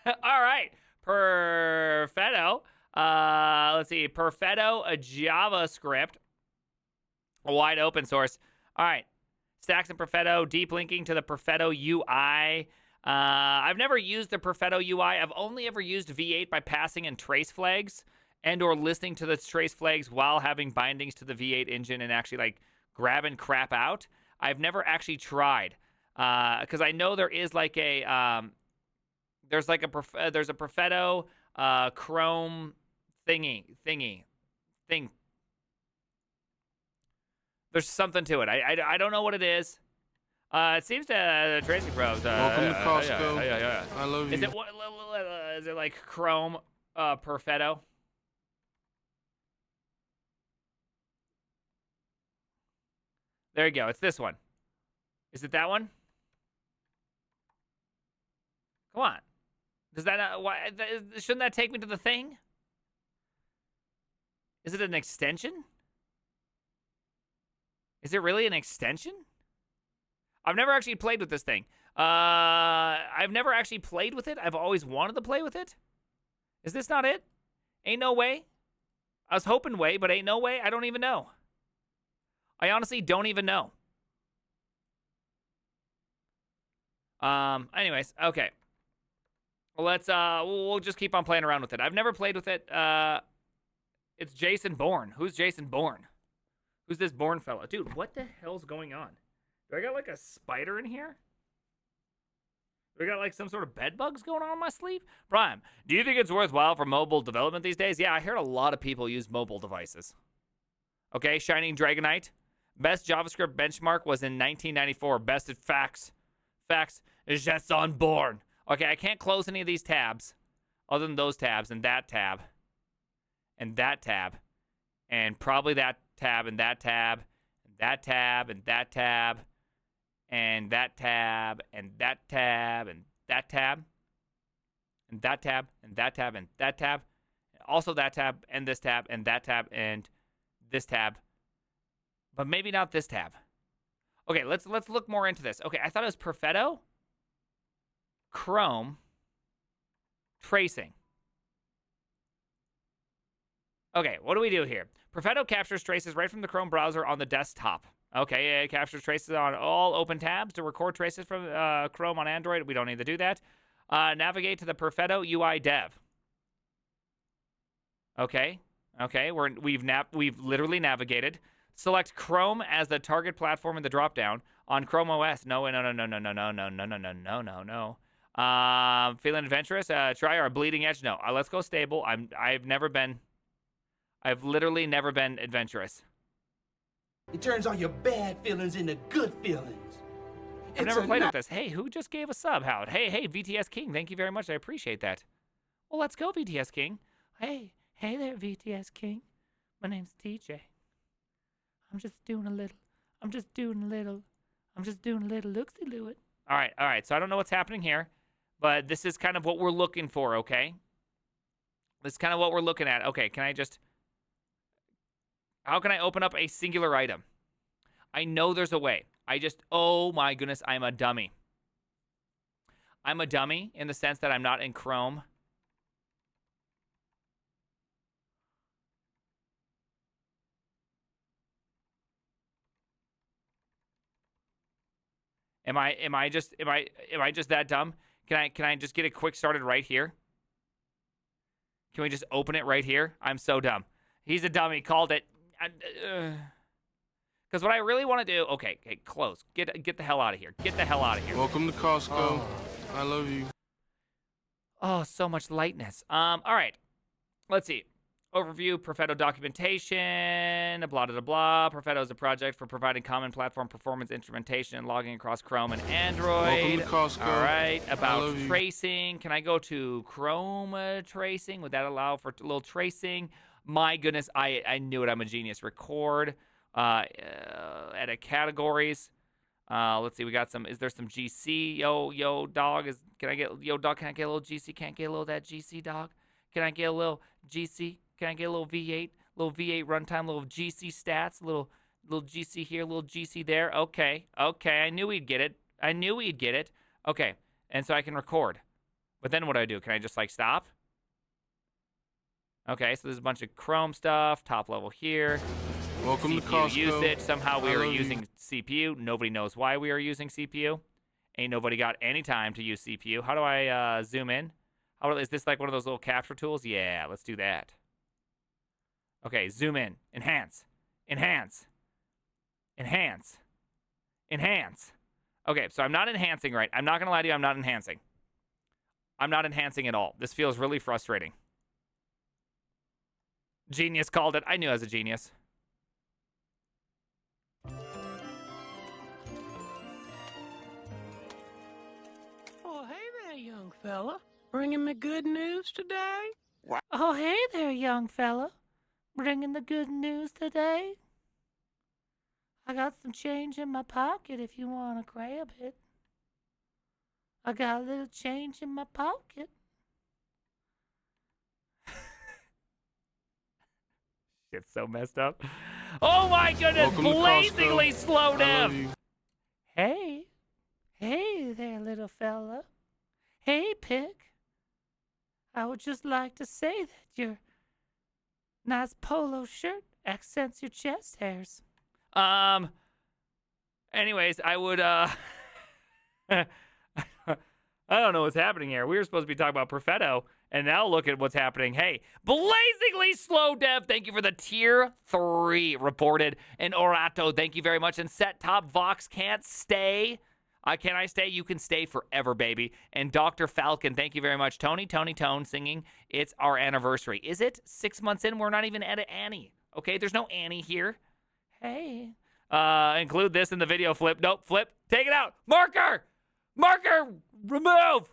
All right. Perfetto. Let's see. Perfetto, a JavaScript, a wide open source. All right. Stacks and Perfetto, deep linking to the Perfetto UI. I've never used the Perfetto UI. I've only ever used V8 by passing in trace flags and or listening to the trace flags while having bindings to the V8 engine and actually like grabbing crap out. I've never actually tried because I know there is like a there's like there's a Perfetto Chrome thing. There's something to it. I don't know what it is. It seems to tracing probes. Welcome to Costco. Yeah. I love you. Is it like Chrome Perfetto? There you go. It's this one. Is it that one? Come on. Does that not, why shouldn't that take me to the thing? Is it an extension? Is it really an extension? I've never actually played with this thing. I've never actually played with it. I've always wanted to play with it. Is this not it? Ain't no way. I was hoping way, but ain't no way. I don't even know. I honestly don't even know. Anyways, okay. Well, let's we'll just keep on playing around with it. I've never played with it. It's Jason Bourne. Who's Jason Bourne? Who's this Bourne fella? Dude, what the hell's going on? Do I got like a spider in here? Do I got like some sort of bed bugs going on my sleeve? Prime, do you think it's worthwhile for mobile development these days? Yeah, I heard a lot of people use mobile devices. Okay, Shining Dragonite. Best JavaScript benchmark was in 1994. Best at facts. Facts is just on Bourne. Okay, I can't close any of these tabs other than those tabs and that tab. And that tab. And probably that tab and that tab. And that tab and that tab. And that tab and that tab and that tab. And that tab and that tab and that tab. Also that tab and this tab and that tab and this tab. But maybe not this tab. Okay, let's look more into this. Okay, I thought it was Perfetto, Chrome, tracing. Okay, what do we do here? Perfetto captures traces right from the Chrome browser on the desktop. Okay, it captures traces on all open tabs to record traces from Chrome on Android. We don't need to do that. Navigate to the Perfetto UI dev. Okay, we've literally navigated. Select Chrome as the target platform in the dropdown on Chrome OS. No. Feeling adventurous? Try our bleeding edge. No. Let's go stable. I've literally never been adventurous. It turns all your bad feelings into good feelings. I've never played with this. Hey, who just gave a sub, Howard? Hey, VTS King. Thank you very much. I appreciate that. Well, let's go, VTS King. Hey there, VTS King. My name's TJ. I'm just doing a little look-see-loo-it. All right. So I don't know what's happening here, but this is kind of what we're looking for, okay? This is kind of what we're looking at. Okay, how can I open up a singular item? I know there's a way. Oh my goodness, I'm a dummy. I'm a dummy in the sense that I'm not in Chrome. Am I just that dumb? Can I just get it quick started right here? Can we just open it right here? I'm so dumb. He's a dummy. Called it. Because what I really want to do. Okay, close. Get the hell out of here. Get the hell out of here. Welcome to Costco. I love you. Oh, so much lightness. All right. Let's see. Overview, Perfetto documentation, blah, blah, blah. Perfetto is a project for providing common platform performance instrumentation and logging across Chrome and Android. Welcome to Costco. All right. About tracing. Can I go to Chrome tracing? Would that allow for a little tracing? My goodness, I knew it. I'm a genius. Record, edit categories. Let's see. We got some. Is there some GC? Yo, dog. Can I get a little GC? Can't get a little that GC, dog? Can I get a little GC? Can I get a little V8 runtime, little GC stats, little GC here, little GC there? Okay. I knew we'd get it. Okay, and so I can record. But then what do? Can I just like stop? Okay, so there's a bunch of Chrome stuff, top level here. Welcome to CPU Costco. usage. Somehow we I are love using you. CPU. Nobody knows why we are using CPU. Ain't nobody got any time to use CPU. How do I zoom in? Is this like one of those little capture tools? Yeah, let's do that. Okay, zoom in. Enhance. Enhance. Enhance. Enhance. Okay, so I'm not enhancing right. I'm not going to lie to you. I'm not enhancing. I'm not enhancing at all. This feels really frustrating. Genius called it. I knew I was a genius. Oh, hey there, young fella. Bringing me good news today? Oh, hey there, young fella. Bringing the good news today? I got some change in my pocket if you want to grab it. I got a little change in my pocket. It's so messed up. Oh my goodness, Welcome to blazingly Costco. slow I love dev. you. Hey. Hey there, little fella. Hey, pig. I would just like to say that your nice polo shirt accents your chest hairs. Anyways, I would I don't know what's happening here. We were supposed to be talking about Perfetto, and now look at what's happening. Hey, blazingly slow dev, thank you for the tier 3 reported. And Orato, thank you very much. And Set Top Vox can't stay. Can I stay? You can stay forever, baby. And Dr. Falcon, thank you very much. Tony Tone singing, it's our anniversary. Is it 6 months in? We're not even at Annie. Okay, there's no Annie here. Hey. Include this in the video, Flip. Nope, Flip. Take it out. Marker! Marker! Remove!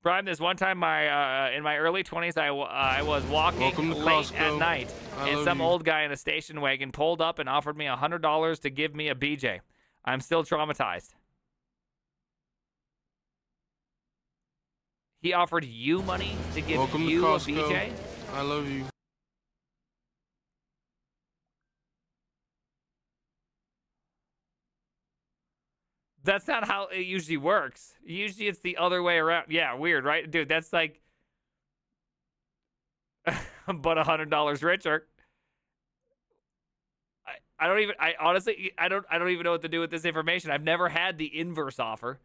Prime, this one time in my early 20s, I was walking Welcome to late Costco. at night, I and love some you. old guy in a station wagon pulled up and offered me $100 to give me a BJ. I'm still traumatized. He offered you money to give Welcome to you a Costco. BJ? I love you. That's not how it usually works. Usually it's the other way around. Yeah, weird, right? Dude, that's like but $100 richer. I honestly don't even know what to do with this information. I've never had the inverse offer.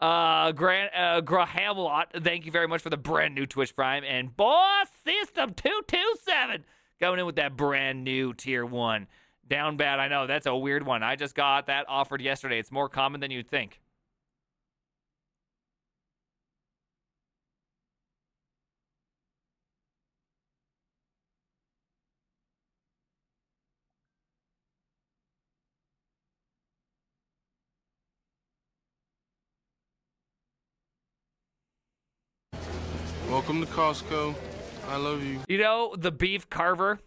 Grahamlot, thank you very much for the brand new Twitch Prime. And Boss System 227 coming in with that brand new tier 1. Down bad, I know. That's a weird one. I just got that offered yesterday. It's more common than you'd think. Welcome to Costco. I love you. You know, the beef carver,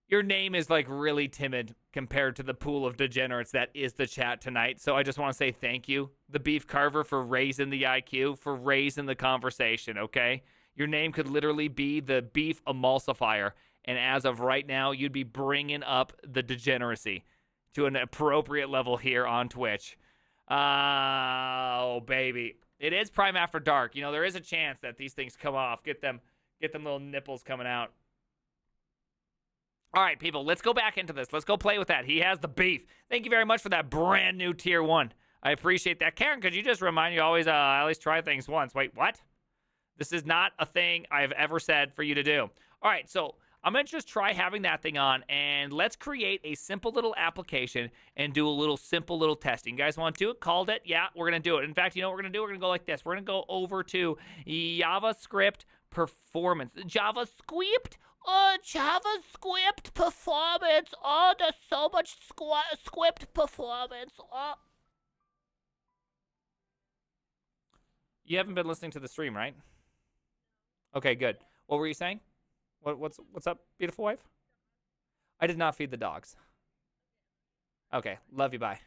your name is like really timid compared to the pool of degenerates that is the chat tonight. So I just want to say thank you, the beef carver, for raising the IQ, for raising the conversation, okay? Your name could literally be the beef emulsifier. And as of right now, you'd be bringing up the degeneracy to an appropriate level here on Twitch. Oh, baby. It is Prime After Dark. You know, there is a chance that these things come off. Get them little nipples coming out. All right, people, let's go back into this. Let's go play with that. He has the beef. Thank you very much for that brand new tier 1. I appreciate that. Karen, could you just remind you always at least try things once? Wait, what? This is not a thing I've ever said for you to do. All right, so I'm going to just try having that thing on, and let's create a simple little application and do a little simple little testing. You guys want to do it? Called it? Yeah, we're going to do it. In fact, you know what we're going to do? We're going to go like this. We're going to go over to JavaScript performance. JavaScript? Oh, JavaScript performance. Oh, there's so much script performance. Oh. You haven't been listening to the stream, right? Okay, good. What were you saying? What's up, beautiful wife? I did not feed the dogs. Okay, love you, bye.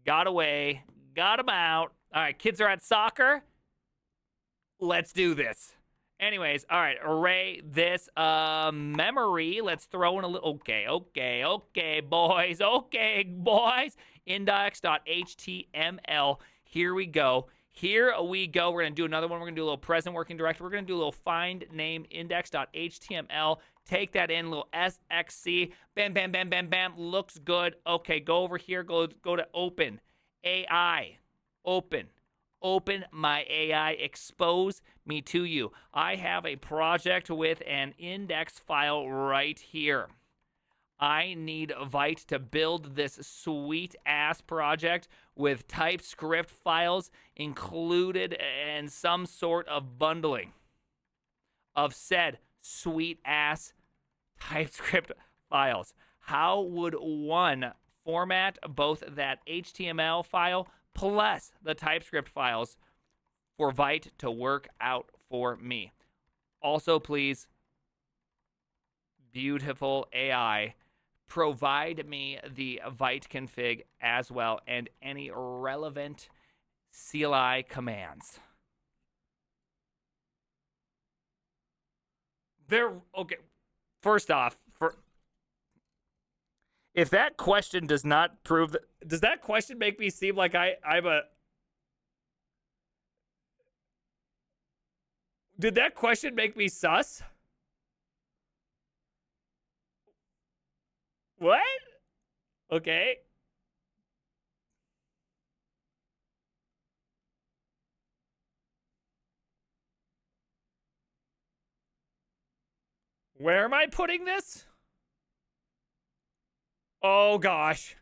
Got away, got them out. All right, kids are at soccer. Let's do this. Anyways, all right, array this memory. Let's throw in a little, okay, boys. Index.html. Here we go. Here we go. We're going to do another one. We're going to do a little present working directory. We're going to do a little find name index.html. Take that in, a little SXC. Bam, bam, bam, bam, bam. Looks good. Okay, go over here. Go to open. AI. Open. Open my AI. Expose me to you. I have a project with an index file right here. I need Vite to build this sweet-ass project with TypeScript files included and some sort of bundling of said sweet-ass TypeScript files. How would one format both that HTML file plus the TypeScript files for Vite to work out for me? Also, please, beautiful AI, provide me the Vite config as well and any relevant CLI commands. Okay. First off, if that question does not prove that, does that question make me seem like I'm a? Did that question make me sus? What? Okay. Where am I putting this? Oh, gosh.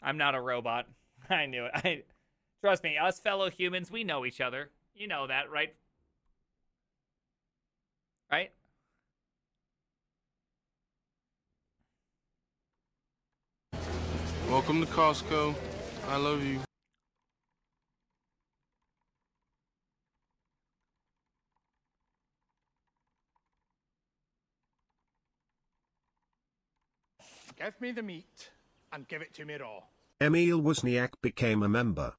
I'm not a robot. I knew it. Trust me, us fellow humans, we know each other. You know that, right? Right? Welcome to Costco. I love you. Give me the meat and give it to me raw. Emil Wozniak became a member.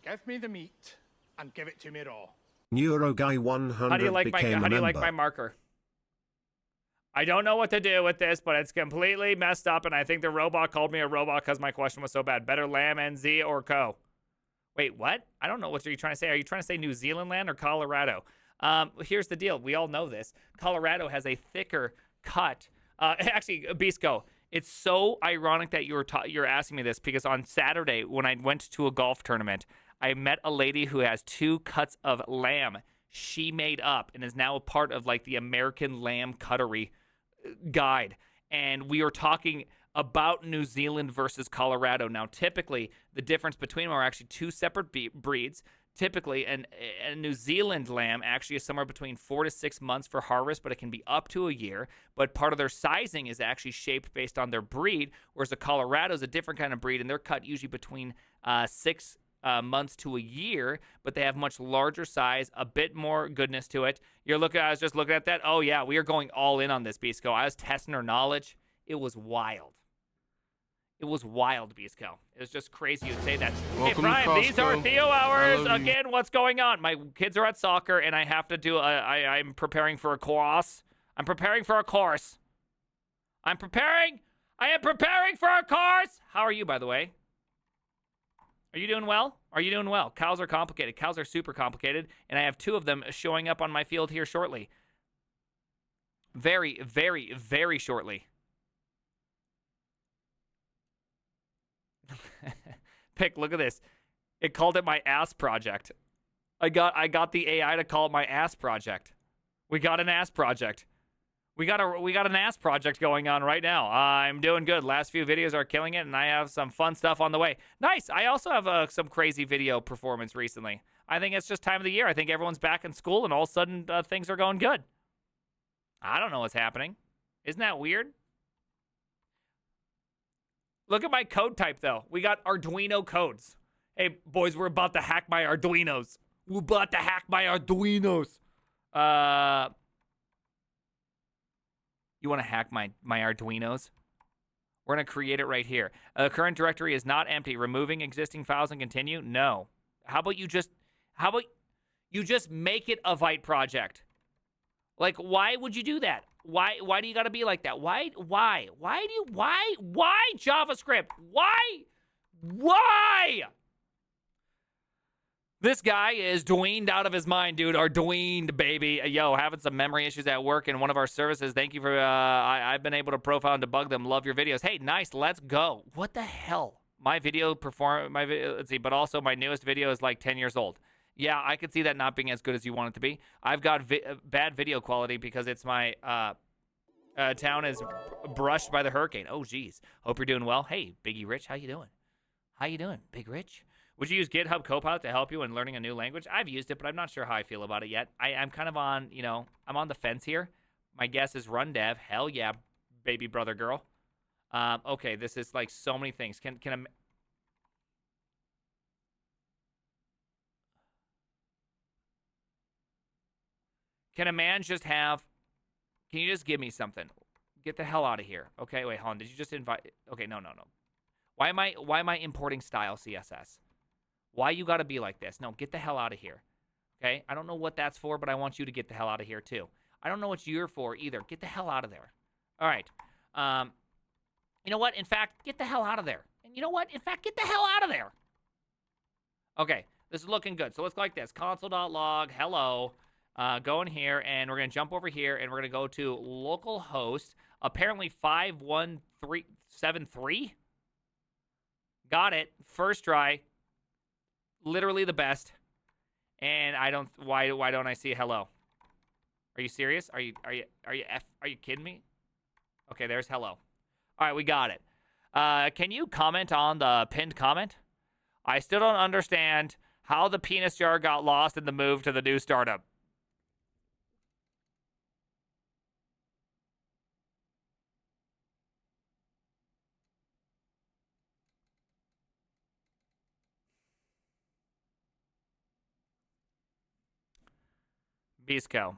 Give me the meat and give it to me raw. Neuroguy100 How do you like became a member. how do you like my marker? I don't know what to do with this, but it's completely messed up, and I think the robot called me a robot because my question was so bad. Better lamb, NZ, or co? Wait, what? I don't know what you're trying to say. Are you trying to say New Zealand land or Colorado? Here's the deal. We all know this. Colorado has a thicker cut. Actually, Bisco, it's so ironic that you're asking me this because on Saturday when I went to a golf tournament, I met a lady who has 2 cuts of lamb she made up and is now a part of like the American Lamb Cuttery guide. And we were talking about New Zealand versus Colorado. Now, typically, the difference between them are actually 2 separate breeds. Typically, a New Zealand lamb actually is somewhere between 4 to 6 months for harvest, but it can be up to a year. But part of their sizing is actually shaped based on their breed, whereas the Colorado is a different kind of breed, and they're cut usually between 6 months to a year, but they have much larger size, a bit more goodness to it. I was just looking at that. Oh, yeah, we are going all in on this, Bisco. I was testing her knowledge. It was wild. It was wild, Bisco. It was just crazy you'd say that. Welcome hey, Prime, to these are Costco. Theo I hours. love you. Again, what's going on? My kids are at soccer, and I have to do I'm preparing for a course. I'm preparing for a course. I am preparing for a course. How are you, by the way? Are you doing well? Are you doing well? Cows are complicated. Cows are super complicated, and I have 2 of them showing up on my field here shortly. Very, very, very shortly. Pick, look at this. It called it my ass project. I got the AI to call it my ass project. We got an ass project. We got an ass project going on right now. I'm doing good. Last few videos are killing it, and I have some fun stuff on the way. Nice. I also have some crazy video performance recently. I think it's just time of the year. I think everyone's back in school, and all of a sudden things are going good. I don't know what's happening. Isn't that weird? Look at my code type, though. We got Arduino codes. Hey, boys, we're about to hack my Arduinos. We're about to hack my Arduinos. You want to hack my Arduinos? We're going to create it right here. The current directory is not empty. Removing existing files and continue? No. How about you just make it a Vite project? Like, why would you do that? Why do you got to be like that? Why JavaScript? Why? This guy is dweened out of his mind, dude. Or dweened, baby. Yo, having some memory issues at work in one of our services. Thank you for, I've been able to profile and debug them. Love your videos. Hey, nice. Let's go. What the hell? Let's see, but also my newest video is like 10 years old. Yeah, I could see that not being as good as you want it to be. I've got bad video quality because it's my town is brushed by the hurricane. Oh, geez. Hope you're doing well. Hey, Biggie Rich, how you doing? How you doing, Big Rich? Would you use GitHub Copilot to help you in learning a new language? I've used it, but I'm not sure how I feel about it yet. I'm kind of on, I'm on the fence here. My guess is run dev. Hell yeah, baby brother girl. Okay, this is like so many things. Can a man just have... Can you just give me something? Get the hell out of here. Okay, wait, hold on. Did you just invite... Okay, no. Why am I importing style CSS? Why you got to be like this? No, get the hell out of here. Okay? I don't know what that's for, but I want you to get the hell out of here too. I don't know what you're for either. Get the hell out of there. All right. You know what? In fact, get the hell out of there. And you know what? In fact, get the hell out of there. Okay, this is looking good. So let's go like this. Console.log, hello. Go in here, and we're going to jump over here, and we're going to go to localhost, apparently 51373. Got it. First try. Literally the best. And why don't I see hello? Are you serious? Are you kidding me? Okay, there's hello. All right, we got it. Can you comment on the pinned comment? I still don't understand how the penis jar got lost in the move to the new startup. Bisco.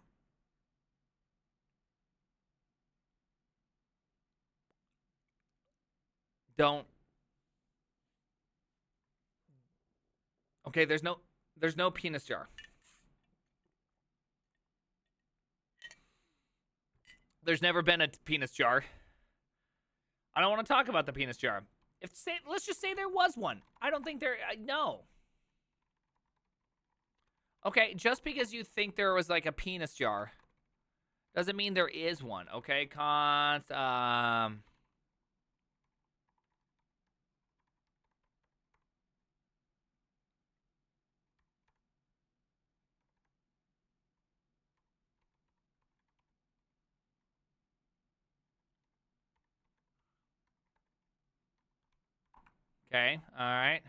Don't. Okay, there's no penis jar. There's never been a penis jar. I don't want to talk about the penis jar. Let's just say there was one. I don't think there. No. Okay, just because you think there was like a penis jar doesn't mean there is one. Okay, Okay, all right.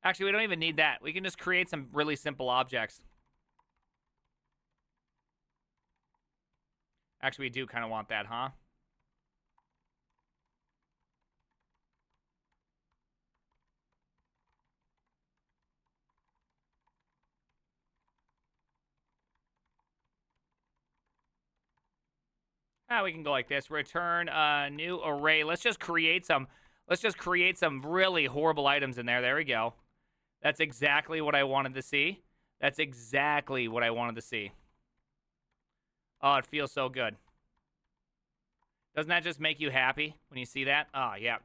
Actually, we don't even need that. We can just create some really simple objects. Actually, we do kind of want that, huh? We can go like this. Return a new array. Let's just create some really horrible items in there. There we go. That's exactly what I wanted to see. That's exactly what I wanted to see. Oh, it feels so good. Doesn't that just make you happy when you see that? Oh, yeah.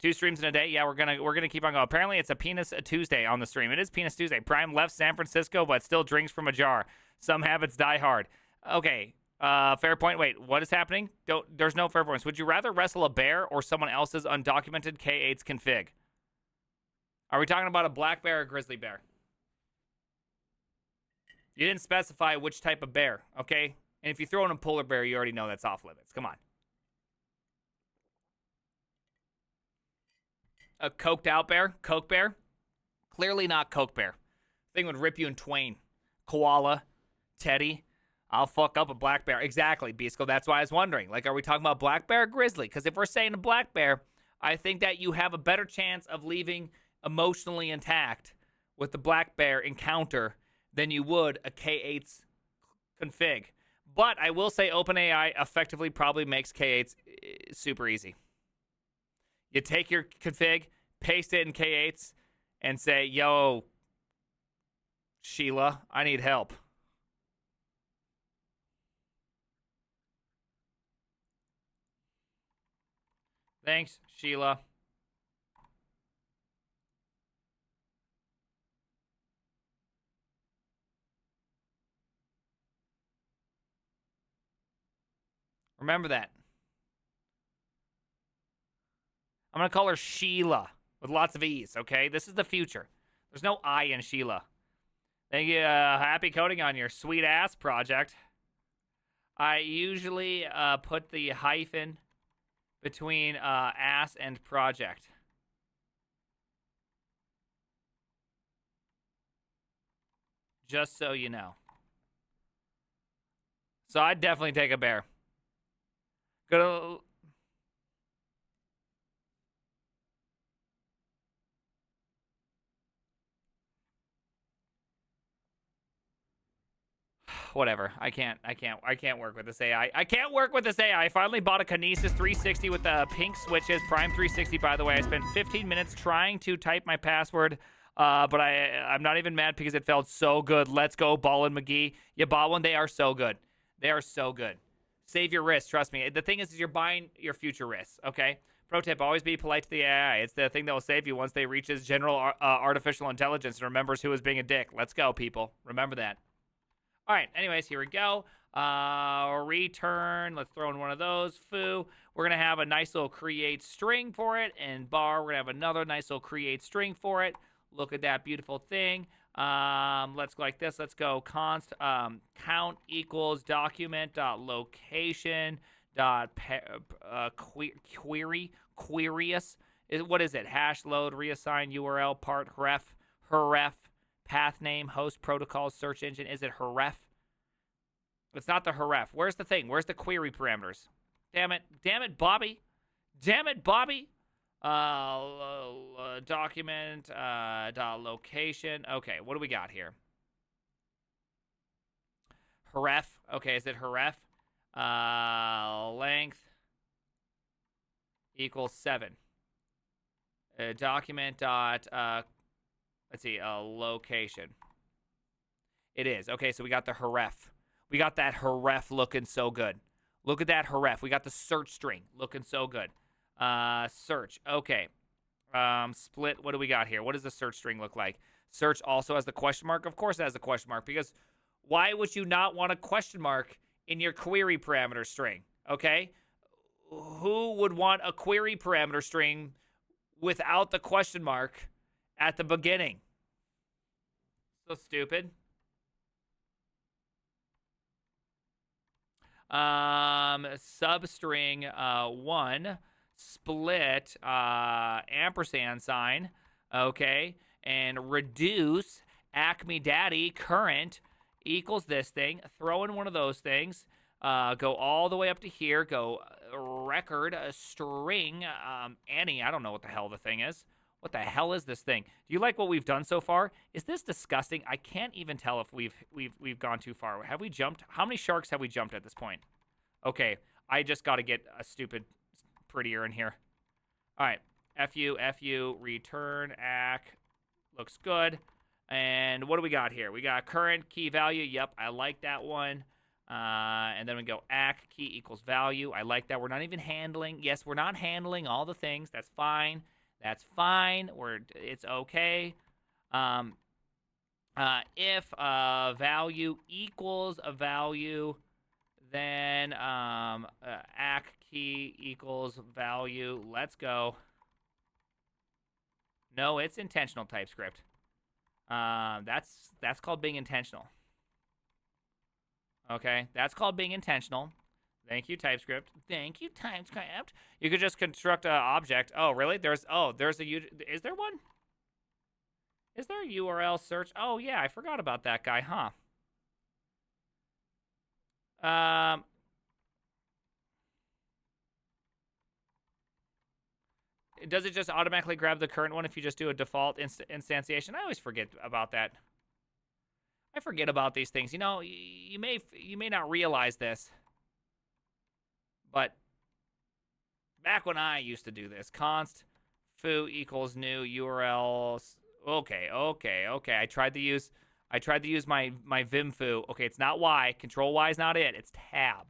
2 streams in a day. Yeah, we're gonna keep on going. Apparently, it's a Penis Tuesday on the stream. It is Penis Tuesday. Prime left San Francisco, but still drinks from a jar. Some habits die hard. Okay. Fair point. Wait, what is happening? There's no fair points. Would you rather wrestle a bear or someone else's undocumented K8's config? Are we talking about a black bear or grizzly bear? You didn't specify which type of bear, okay? And if you throw in a polar bear, you already know that's off limits. Come on. A coked out bear? Coke bear? Clearly not Coke bear. Thing would rip you in twain. Koala, Teddy. I'll fuck up a black bear. Exactly, Bisco. That's why I was wondering. Like, are we talking about black bear or grizzly? Because if we're saying a black bear, I think that you have a better chance of leaving emotionally intact with the black bear encounter than you would a K8's config. But I will say OpenAI effectively probably makes K8's super easy. You take your config, paste it in K8's, and say, yo, Sheila, I need help. Thanks, Sheila. Remember that. I'm going to call her Sheila with lots of E's, okay? This is the future. There's no I in Sheila. Thank you. Happy coding on your sweet ass project. I usually put the hyphen between ass and project. Just so you know. So I'd definitely take a bear. Go to... Whatever. I can't work with this AI. I can't work with this AI. I finally bought a Kinesis 360 with the pink switches. Prime 360, by the way. I spent 15 minutes trying to type my password, but I'm not even mad because it felt so good. Let's go, Ballin' McGee. You bought one. They are so good. They are so good. Save your wrists. Trust me. The thing is you're buying your future wrists, okay? Pro tip, always be polite to the AI. It's the thing that will save you once they reaches general artificial intelligence and remembers who is being a dick. Let's go, people. Remember that. All right, anyways, here we go. Return. Let's throw in one of those. Foo. We're going to have a nice little create string for it. And bar, we're going to have another nice little create string for it. Look at that beautiful thing. Let's go like this. Let's go const count equals document dot location dot queries. What is it? Hash load, reassign URL, part href, path name, host protocol, search engine. Is it href? It's not the href. Where's the thing? Where's the query parameters? Damn it, Bobby. Damn it, Bobby. Document dot location. Okay, what do we got here? Href. Okay, is it href? Length equals 7. Document dot let's see, location. It is. Okay, so we got the href. We got that href looking so good. Look at that href. We got the search string looking so good. Search. Okay. Split. What do we got here? What does the search string look like? Search also has the question mark. Of course it has the question mark, because why would you not want a question mark in your query parameter string? Okay? Who would want a query parameter string without the question mark at the beginning? So stupid. Substring 1 split ampersand sign, okay, and reduce Acme Daddy current equals this thing. Throw in one of those things. Go all the way up to here. Go record a string any. I don't know what the hell the thing is. What the hell is this thing? Do you like what we've done so far? Is this disgusting? I can't even tell if we've gone too far. Have we jumped? How many sharks have we jumped at this point? Okay, I just got to get a stupid prettier in here. All right, fu, return, ac, looks good. And what do we got here? We got current key value. Yep, I like that one. And then we go ac key equals value. I like that. We're not even handling. Yes, we're not handling all the things. That's fine. That's fine. It's okay. If value equals a value, then ac key equals value. Let's go. No, it's intentional TypeScript. That's called being intentional. Okay, that's called being intentional. Thank you, TypeScript. Thank you, TypeScript. You could just construct an object. Oh, really? There's is there one? Is there a URL search? Oh, yeah, I forgot about that guy, huh? Does it just automatically grab the current one if you just do a default instantiation? I always forget about that. I forget about these things. You know, you may not realize this, but back when I used to do this, const foo equals new URL. Okay. I tried to use my Vim foo. Okay, it's not Y. Control Y is not it. It's tab.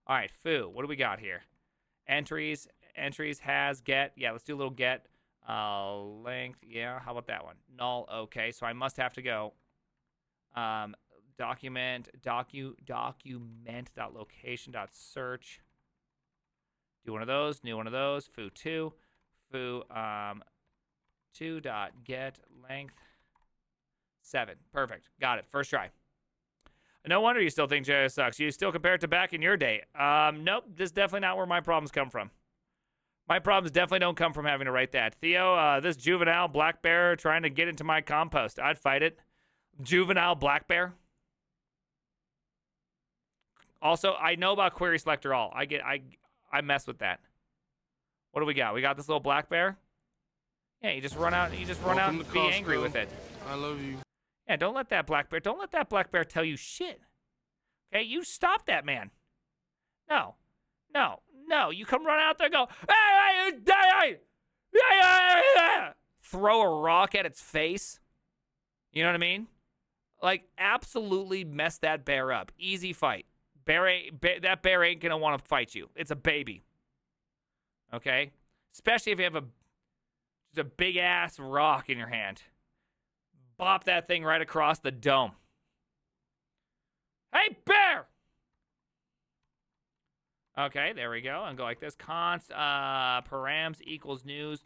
All right, foo. What do we got here? Entries has get. Yeah, let's do a little get. Length. Yeah, how about that one? Null. Okay, so I must have to go. Document.location.search. Do one of those. New one of those. Foo 2. Foo 2.get length 7. Perfect. Got it. First try. No wonder you still think JS sucks. You still compare it to back in your day. Nope. This is definitely not where my problems come from. My problems definitely don't come from having to write that. Theo, this juvenile black bear trying to get into my compost. I'd fight it. Juvenile black bear. Also, I know about query selector all. I mess with that. What do we got? We got this little black bear. Yeah, you just run out. You just run out and be angry with it. I love you. Yeah, don't let that black bear tell you shit. Okay, you stop that man. No. You come run out there and go, throw a rock at its face. You know what I mean? Like, absolutely mess that bear up. Easy fight. That bear ain't gonna want to fight you. It's a baby. Okay? Especially if you have just a big ass rock in your hand. Bop that thing right across the dome. Hey, bear! Okay, there we go. And go like this. Const params equals news.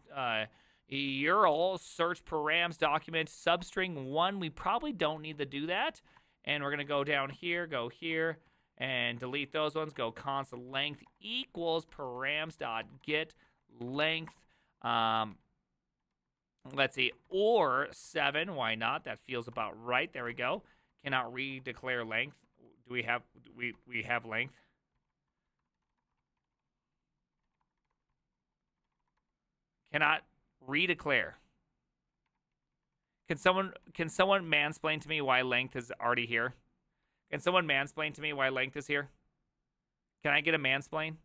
URL search params document substring 1. We probably don't need to do that. And we're going to go down here, go here, and delete those ones. Go const length equals params.get length. Let's see, or 7. Why not? That feels about right. There we go. Cannot redeclare length. Do we have we have length? Cannot redeclare. Can someone mansplain to me why length is already here? Can someone mansplain to me why length is here? Can I get a mansplain?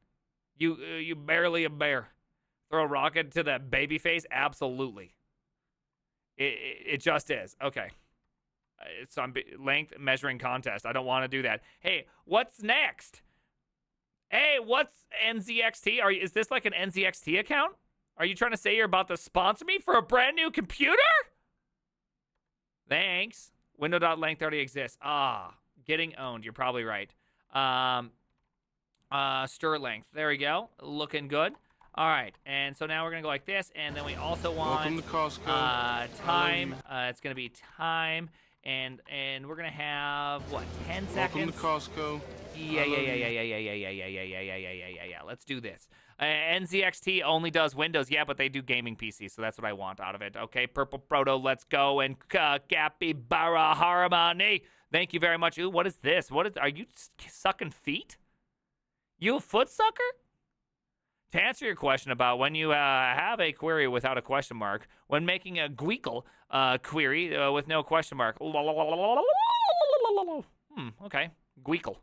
You barely a bear. Throw a rocket to that baby face? Absolutely. It just is. Okay. It's on length measuring contest. I don't want to do that. Hey, what's next? Hey, what's NZXT? Is this like an NZXT account? Are you trying to say you're about to sponsor me for a brand new computer? Thanks. Window.length already exists. Getting owned. You're probably right. Stir length. There we go. Looking good. All right. And so now we're going to go like this. And then we also want Welcome to Costco. time. It's going to be time. And we're going to have, what, 10 seconds? Welcome to Costco. Yeah. Let's do this. NZXT only does Windows. Yeah, but they do gaming PC, so that's what I want out of it. Okay, Purple Proto, let's go. And Capybara Harmony. Thank you very much. Ooh, what is this? Are you sucking feet? You a foot sucker? To answer your question about when you have a query without a question mark, when making a Gweekle query with no question mark. Okay, Gweekle.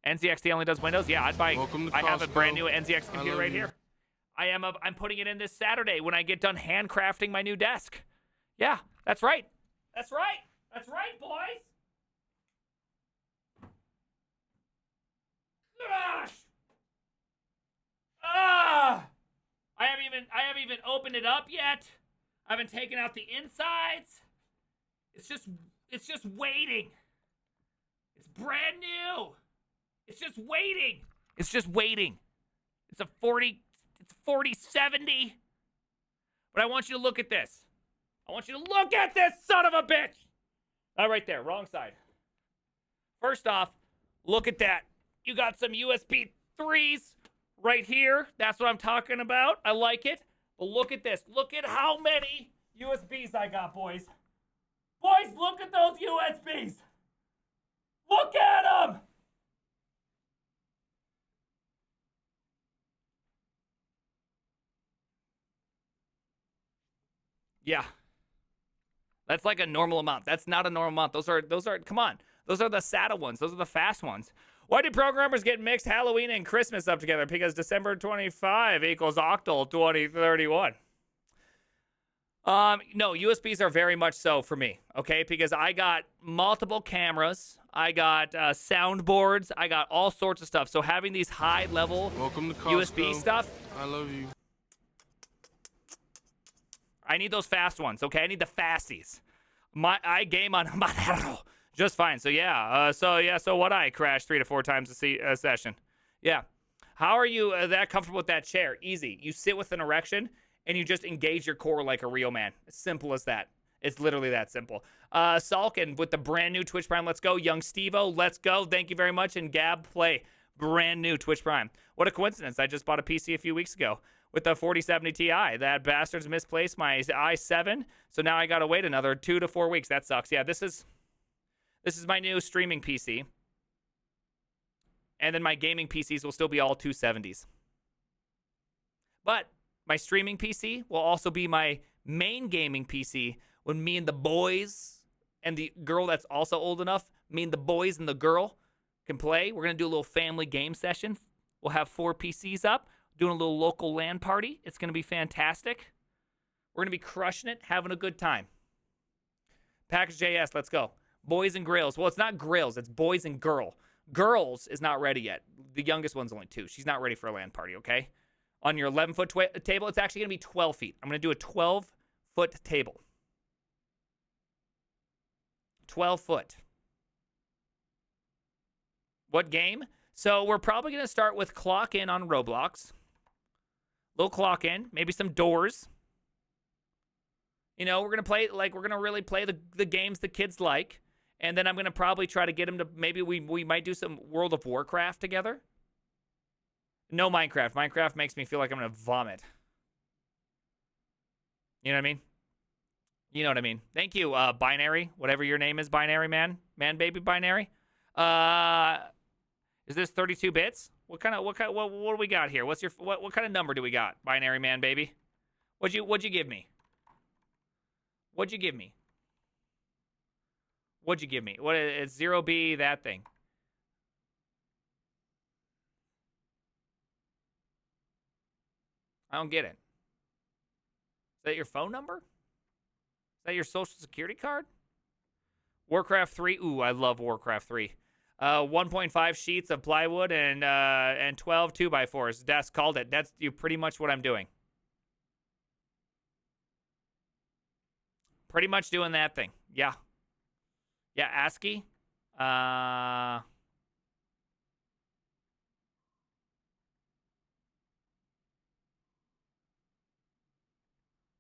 NZXT only does Windows? Yeah, I'd buy. I have a brand new NZX computer right here. I'm putting it in this Saturday when I get done handcrafting my new desk. Yeah, that's right. That's right. That's right, boys. Gosh. I haven't even opened it up yet. I haven't taken out the insides. It's just waiting. It's brand new. It's just waiting. It's just waiting. It's a 4070. But I want you to look at this. I want you to look at this, son of a bitch. Right there, wrong side. First off, look at that. You got some USB 3s right here. That's what I'm talking about. I like it. But look at this. Look at how many USBs I got, boys. Boys, look at those USBs. Look at them. Yeah. That's like a normal amount. That's not a normal amount. Those are, come on. Those are the SATA ones. Those are the fast ones. Why do programmers get mixed Halloween and Christmas up together? Because December 25 equals Octal 2031. No, USBs are very much so for me, okay? Because I got multiple cameras, I got soundboards, I got all sorts of stuff. So having these high-level Welcome to Costco. USB stuff, I love you. I need those fast ones, okay? I need the fasties. I game on Monero just fine. So yeah, so what? I crashed 3 to 4 times a session. Yeah. How are you that comfortable with that chair? Easy. You sit with an erection and you just engage your core like a real man. As simple as that. It's literally that simple. Salkin with the brand new Twitch Prime. Let's go. Young Stevo, let's go. Thank you very much. And Gab Play, brand new Twitch Prime. What a coincidence. I just bought a PC a few weeks ago with the 4070 Ti. That bastard's misplaced my i7. So now I got to wait another 2 to 4 weeks. That sucks. Yeah, this is my new streaming PC. And then my gaming PCs will still be all 270s. But my streaming PC will also be my main gaming PC when me and the boys and the girl that's also old enough, me and the boys and the girl can play. We're going to do a little family game session. We'll have 4 PCs up, doing a little local LAN party. It's going to be fantastic. We're going to be crushing it, having a good time. Package.js, let's go. Boys and grills. Well, it's not grills. It's boys and girl. Girls is not ready yet. The youngest one's only 2. She's not ready for a LAN party, okay? On your 11-foot table, it's actually going to be 12 feet. I'm going to do a 12-foot table. 12 foot. What game? So we're probably going to start with clock in on Roblox. Little clock in. Maybe some doors. You know, we're going to play, like, we're going to really play the games the kids like. And then I'm going to probably try to get them to, maybe we might do some World of Warcraft together. No Minecraft. Minecraft makes me feel like I'm going to vomit. You know what I mean? You know what I mean. Thank you, Binary. Whatever your name is, Binary Man. Man, baby, Binary. Is this 32 bits? What do we got here? What kind of number do we got, Binary Man, baby? What'd you give me? What'd you give me? What'd you give me? What? It's 0B, that thing. I don't get it. Is that your phone number? Is that your social security card? Warcraft 3. Ooh, I love Warcraft 3. 1.5 sheets of plywood and 12 2x4s. That's called it. That's pretty much what I'm doing. Pretty much doing that thing. Yeah. Yeah, ASCII.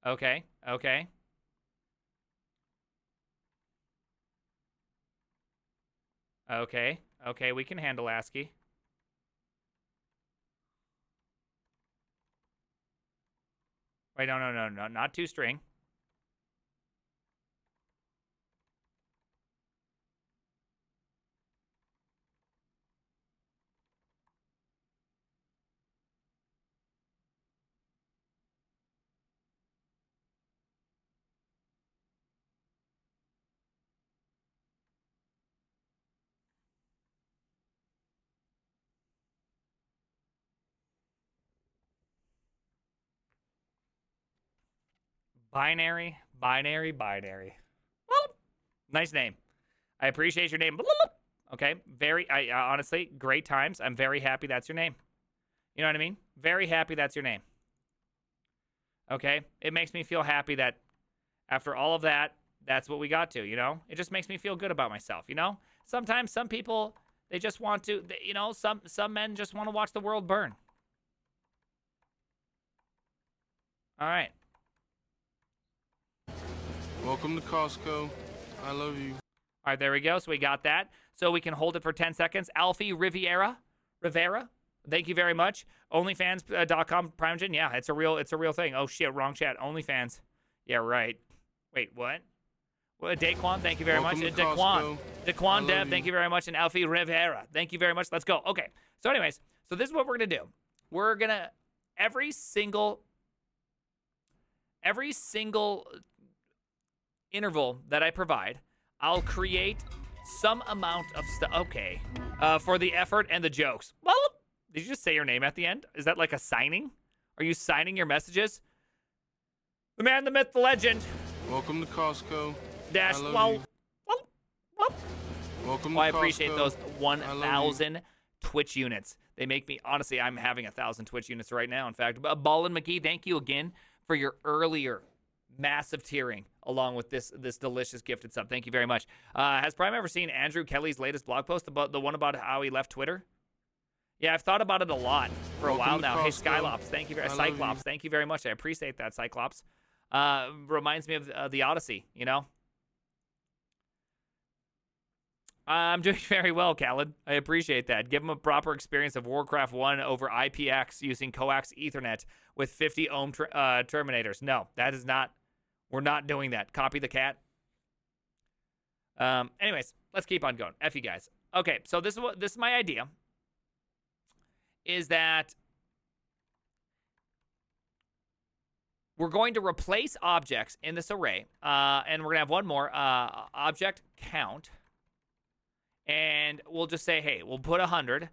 Okay. Okay, we can handle ASCII. Wait, no, not 2-string. Binary. Nice name. I appreciate your name. Okay, honestly, great times. I'm very happy that's your name. You know what I mean? Very happy that's your name. Okay? It makes me feel happy that after all of that, that's what we got to, you know? It just makes me feel good about myself, you know? Sometimes some people, they just want to, you know, some men just want to watch the world burn. All right. Welcome to Costco. I love you. All right, there we go. So we got that. So we can hold it for 10 seconds. Alfie Rivera. Thank you very much. OnlyFans.com PrimeGen. Yeah, it's a real thing. Oh shit, wrong chat. OnlyFans. Yeah, right. Wait, what? Well, Daquan, thank you very much. Daquan Deb, thank you very much. And Alfie Rivera, thank you very much. Let's go. Okay. So anyways, so this is what we're gonna do. We're gonna every single interval that I provide, I'll create some amount of stuff. Okay. For the effort and the jokes. Well, did you just say your name at the end? Is that like a signing? Are you signing your messages? The man, the myth, the legend. Welcome to Costco. Dash. I love Well, you. Welcome to I Costco. appreciate those I love you. 1,000 Twitch units. They make me, honestly, I'm having 1,000 Twitch units right now. In fact, Ballin McGee, thank you again for your earlier massive tiering along with this delicious gifted sub. Thank you very much. Has Prime ever seen Andrew Kelly's latest blog post about the one about how he left Twitter? Yeah, I've thought about it a lot for a Welcome while to now. Hey, Costco. Skylops, thank you very I love you. Cyclops, thank you very much. I appreciate that, Cyclops. Reminds me of the Odyssey, you know? I'm doing very well, Khaled. I appreciate that. Give him a proper experience of Warcraft 1 over IPX using coax Ethernet with 50 ohm terminators. No, that is not. We're not doing that. Copy the cat. Anyways, let's keep on going. F you guys. Okay, so this is my idea. Is that we're going to replace objects in this array, and we're going to have one more object count. And we'll just say, hey, we'll put 100,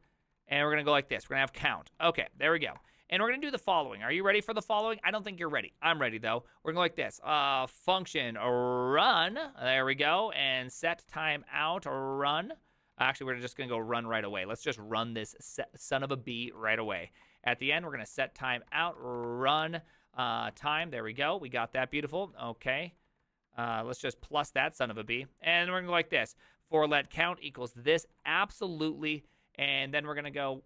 and we're going to go like this. We're going to have count. Okay, there we go. And we're going to do the following. Are you ready for the following? I don't think you're ready. I'm ready, though. We're going to go like this. Function run. There we go. And set time out run. Actually, we're just going to go run right away. Let's just run this son of a bee right away. At the end, we're going to set time out run time. There we go. We got that. Beautiful. Okay. Let's just plus that son of a bee. And we're going to go like this. For let count equals this, absolutely. And then we're gonna go.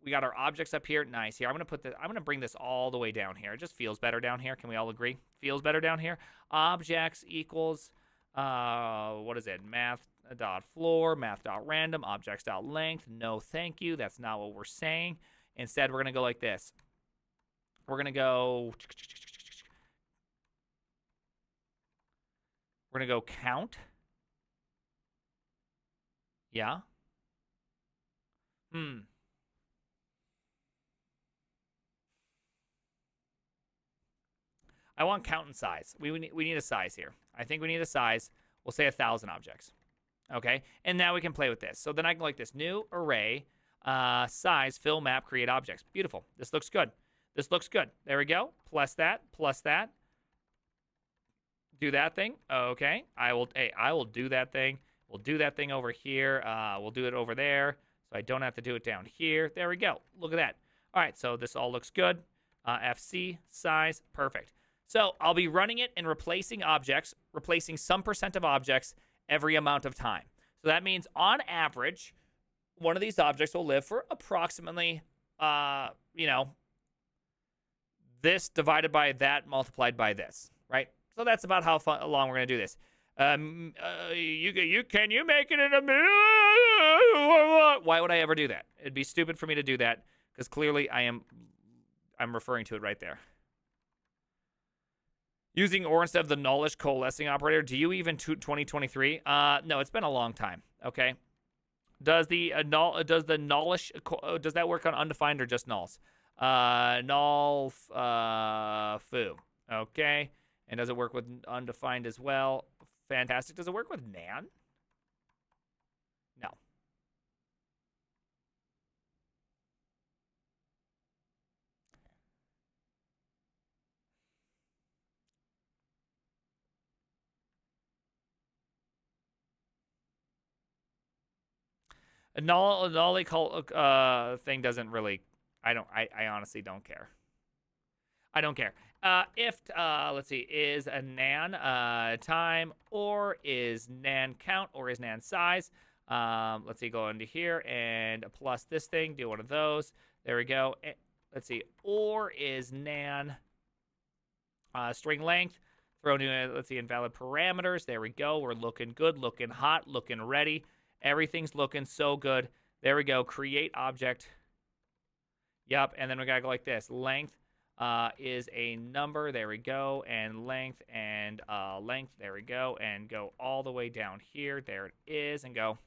We got our objects up here. Nice. Here, I'm gonna bring this all the way down here. It just feels better down here. Can we all agree? Feels better down here. Objects equals what is it? Math dot floor, math dot random, objects dot length. No, thank you. That's not what we're saying. Instead, we're gonna go like this. We're gonna go. We're gonna go count. Yeah. I want count and size. We need a size here. I think we need a size. We'll say 1,000 objects. Okay. And now we can play with this. So then I can go like this. New array, size, fill map, create objects. Beautiful. This looks good. This looks good. There we go. Plus that. Plus that. Do that thing. Okay. I will do that thing. We'll do that thing over here. We'll do it over there, so I don't have to do it down here. There we go. Look at that. All right, so this all looks good. FC, size, perfect. So I'll be running it and replacing objects, replacing some percent of objects every amount of time. So that means, on average, one of these objects will live for approximately, this divided by that multiplied by this, right? So that's about how long we're going to do this. Can you make it in a minute? Why would I ever do that? It'd be stupid for me to do that, because clearly I'm referring to it right there. Using or instead of the nullish coalescing operator. Do you even 2023? No, it's been a long time. Okay. Does the nullish does that work on undefined or just nulls? Null foo. Okay. And does it work with undefined as well? Fantastic. Does it work with nan? No. A nolly thing doesn't really. I honestly don't care. I don't care. If let's see, is a nan time, or is nan count, or is nan size? Let's see, go into here and plus this thing. Do one of those. There we go. Let's see, or is nan string length. Throw new. Let's see, invalid parameters. There we go. We're looking good, looking hot, looking ready. Everything's looking so good. There we go. Create object. Yep. And then we gotta go like this. Length. Is a number. There we go. And length and length. There we go. And go all the way down here. There it is. And go.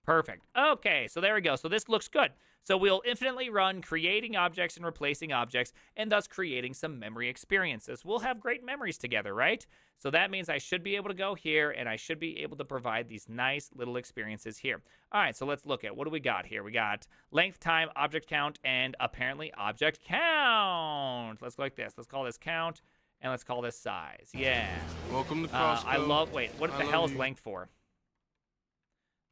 Perfect. Okay, so there we go. So this looks good. So we'll infinitely run creating objects and replacing objects, and thus creating some memory experiences. We'll have great memories together, right? So that means I should be able to go here, and I should be able to provide these nice little experiences here. All right, so let's look at what do we got here. We got length, time, object count, and apparently object count. Let's go like this. Let's call this count, and let's call this size. Yeah. Welcome to Costco. I love, wait, what the hell is length for?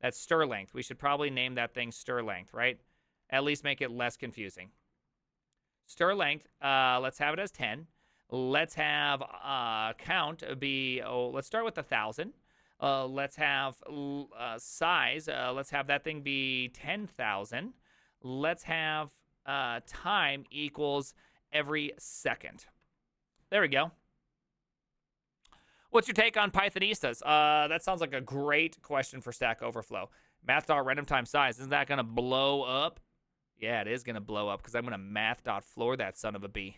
That's stir length. We should probably name that thing stir length, right? At least make it less confusing. Stir length, let's have it as 10. Let's have count be, let's start with 1,000. Let's have size, let's have that thing be 10,000. Let's have time equals every second. There we go. What's your take on Pythonistas? That sounds like a great question for Stack Overflow. Math.random time size, isn't that going to blow up? Yeah, it is going to blow up because I'm going to math.floor that son of a bee.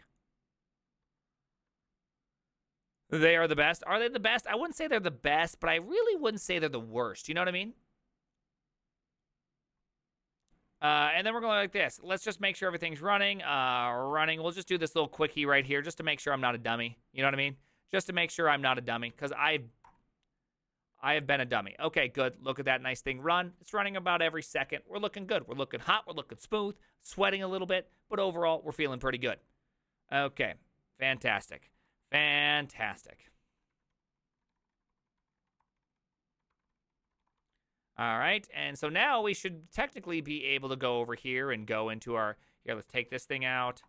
They are the best. Are they the best? I wouldn't say they're the best, but I really wouldn't say they're the worst. You know what I mean? And then we're going like this. Let's just make sure everything's running. We'll just do this little quickie right here just to make sure I'm not a dummy. You know what I mean? Just to make sure I'm not a dummy, because I have been a dummy. Okay, good. Look at that nice thing run. It's running about every second. We're looking good. We're looking hot. We're looking smooth. Sweating a little bit, but overall, we're feeling pretty good. Okay, fantastic. Fantastic. All right, and so now we should technically be able to go over here and go into our, here, let's take this thing out.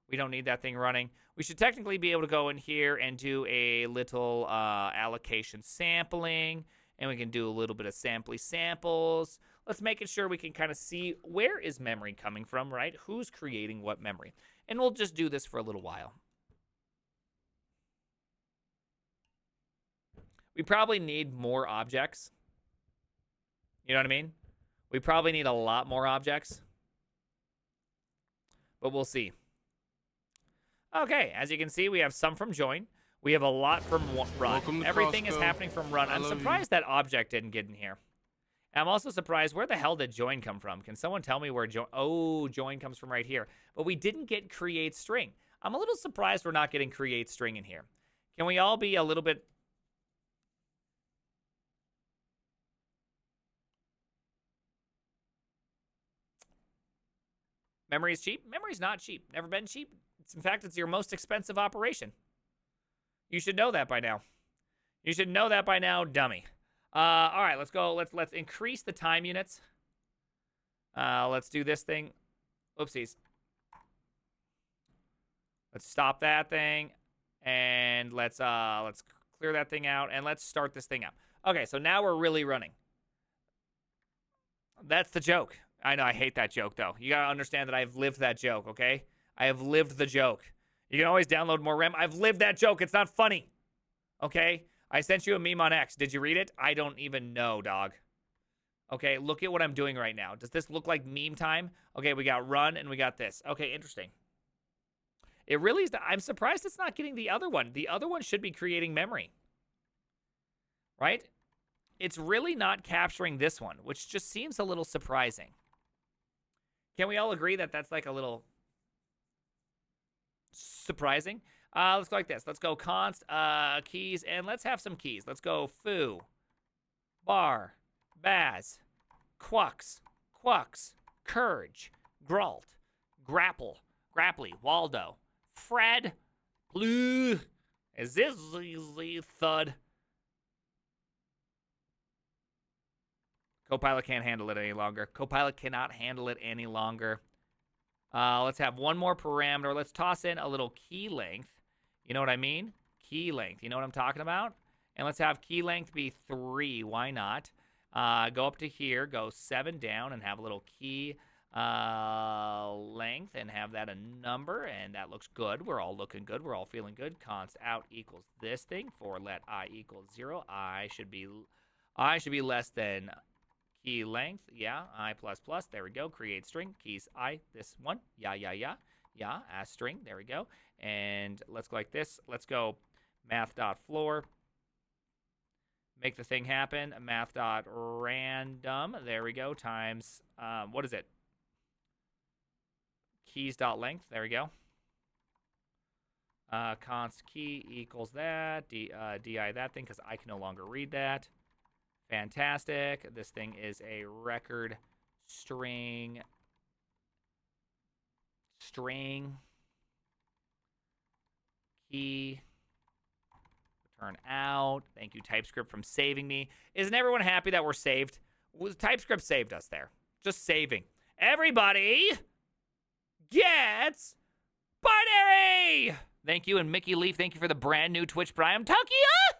We don't need that thing running. We should technically be able to go in here and do a little allocation sampling, and we can do a little bit of samples. Let's make it sure we can kind of see where is memory coming from, right? Who's creating what memory? And we'll just do this for a little while. We probably need more objects. You know what I mean? We probably need a lot more objects. But we'll see. Okay, as you can see, we have some from join. We have a lot from run. Everything is happening from run. I'm surprised that object didn't get in here. I'm also surprised, where the hell did join come from? Can someone tell me where join... Oh, join comes from right here. But we didn't get create string. I'm a little surprised we're not getting create string in here. Can we all be a little bit... Memory is cheap? Memory's not cheap. Never been cheap. In fact, it's your most expensive operation. You should know that by now. You should know that by now, dummy. All right, let's go. Let's increase the time units. Let's do this thing. Oopsies. Let's stop that thing, and let's clear that thing out, and let's start this thing up. Okay, so now we're really running. That's the joke. I know, I hate that joke, though. You gotta understand that I've lived that joke, okay? I have lived the joke. You can always download more RAM. I've lived that joke. It's not funny. Okay? I sent you a meme on X. Did you read it? I don't even know, dog. Okay, look at what I'm doing right now. Does this look like meme time? Okay, we got run and we got this. Okay, interesting. It really is. I'm surprised it's not getting the other one. The other one should be creating memory. Right? It's really not capturing this one, which just seems a little surprising. Can we all agree that that's like a little... surprising? Let's go like this. Let's go const keys, and let's have some keys. Let's go foo, bar, baz, quux, courage, gralt, grapple, grapply, waldo, fred, blue, is this thud. Copilot can't handle it any longer. Copilot cannot handle it any longer. Let's have one more parameter. Let's toss in a little key length. You know what I mean? Key length. You know what I'm talking about? And let's have key length be 3. Why not? Go up to here. Go 7 down and have a little key length and have that a number. And that looks good. We're all looking good. We're all feeling good. Const out equals this thing. For let I equals 0. I should be less than... key length, yeah, I++, there we go. Create string, keys I, this one, yeah, as string, there we go. And let's go like this. Let's go math.floor, Make the thing happen. Math.random. There we go. Times, what is it? Keys.length. There we go. Const key equals that. Di that thing, because I can no longer read that. Fantastic. This thing is a record string. Key. Return out. Thank you, TypeScript, from saving me. Isn't everyone happy that we're saved? TypeScript saved us there. Just saving. Everybody gets binary! Thank you, and Mickey Leaf, thank you for the brand new Twitch Prime. Takia!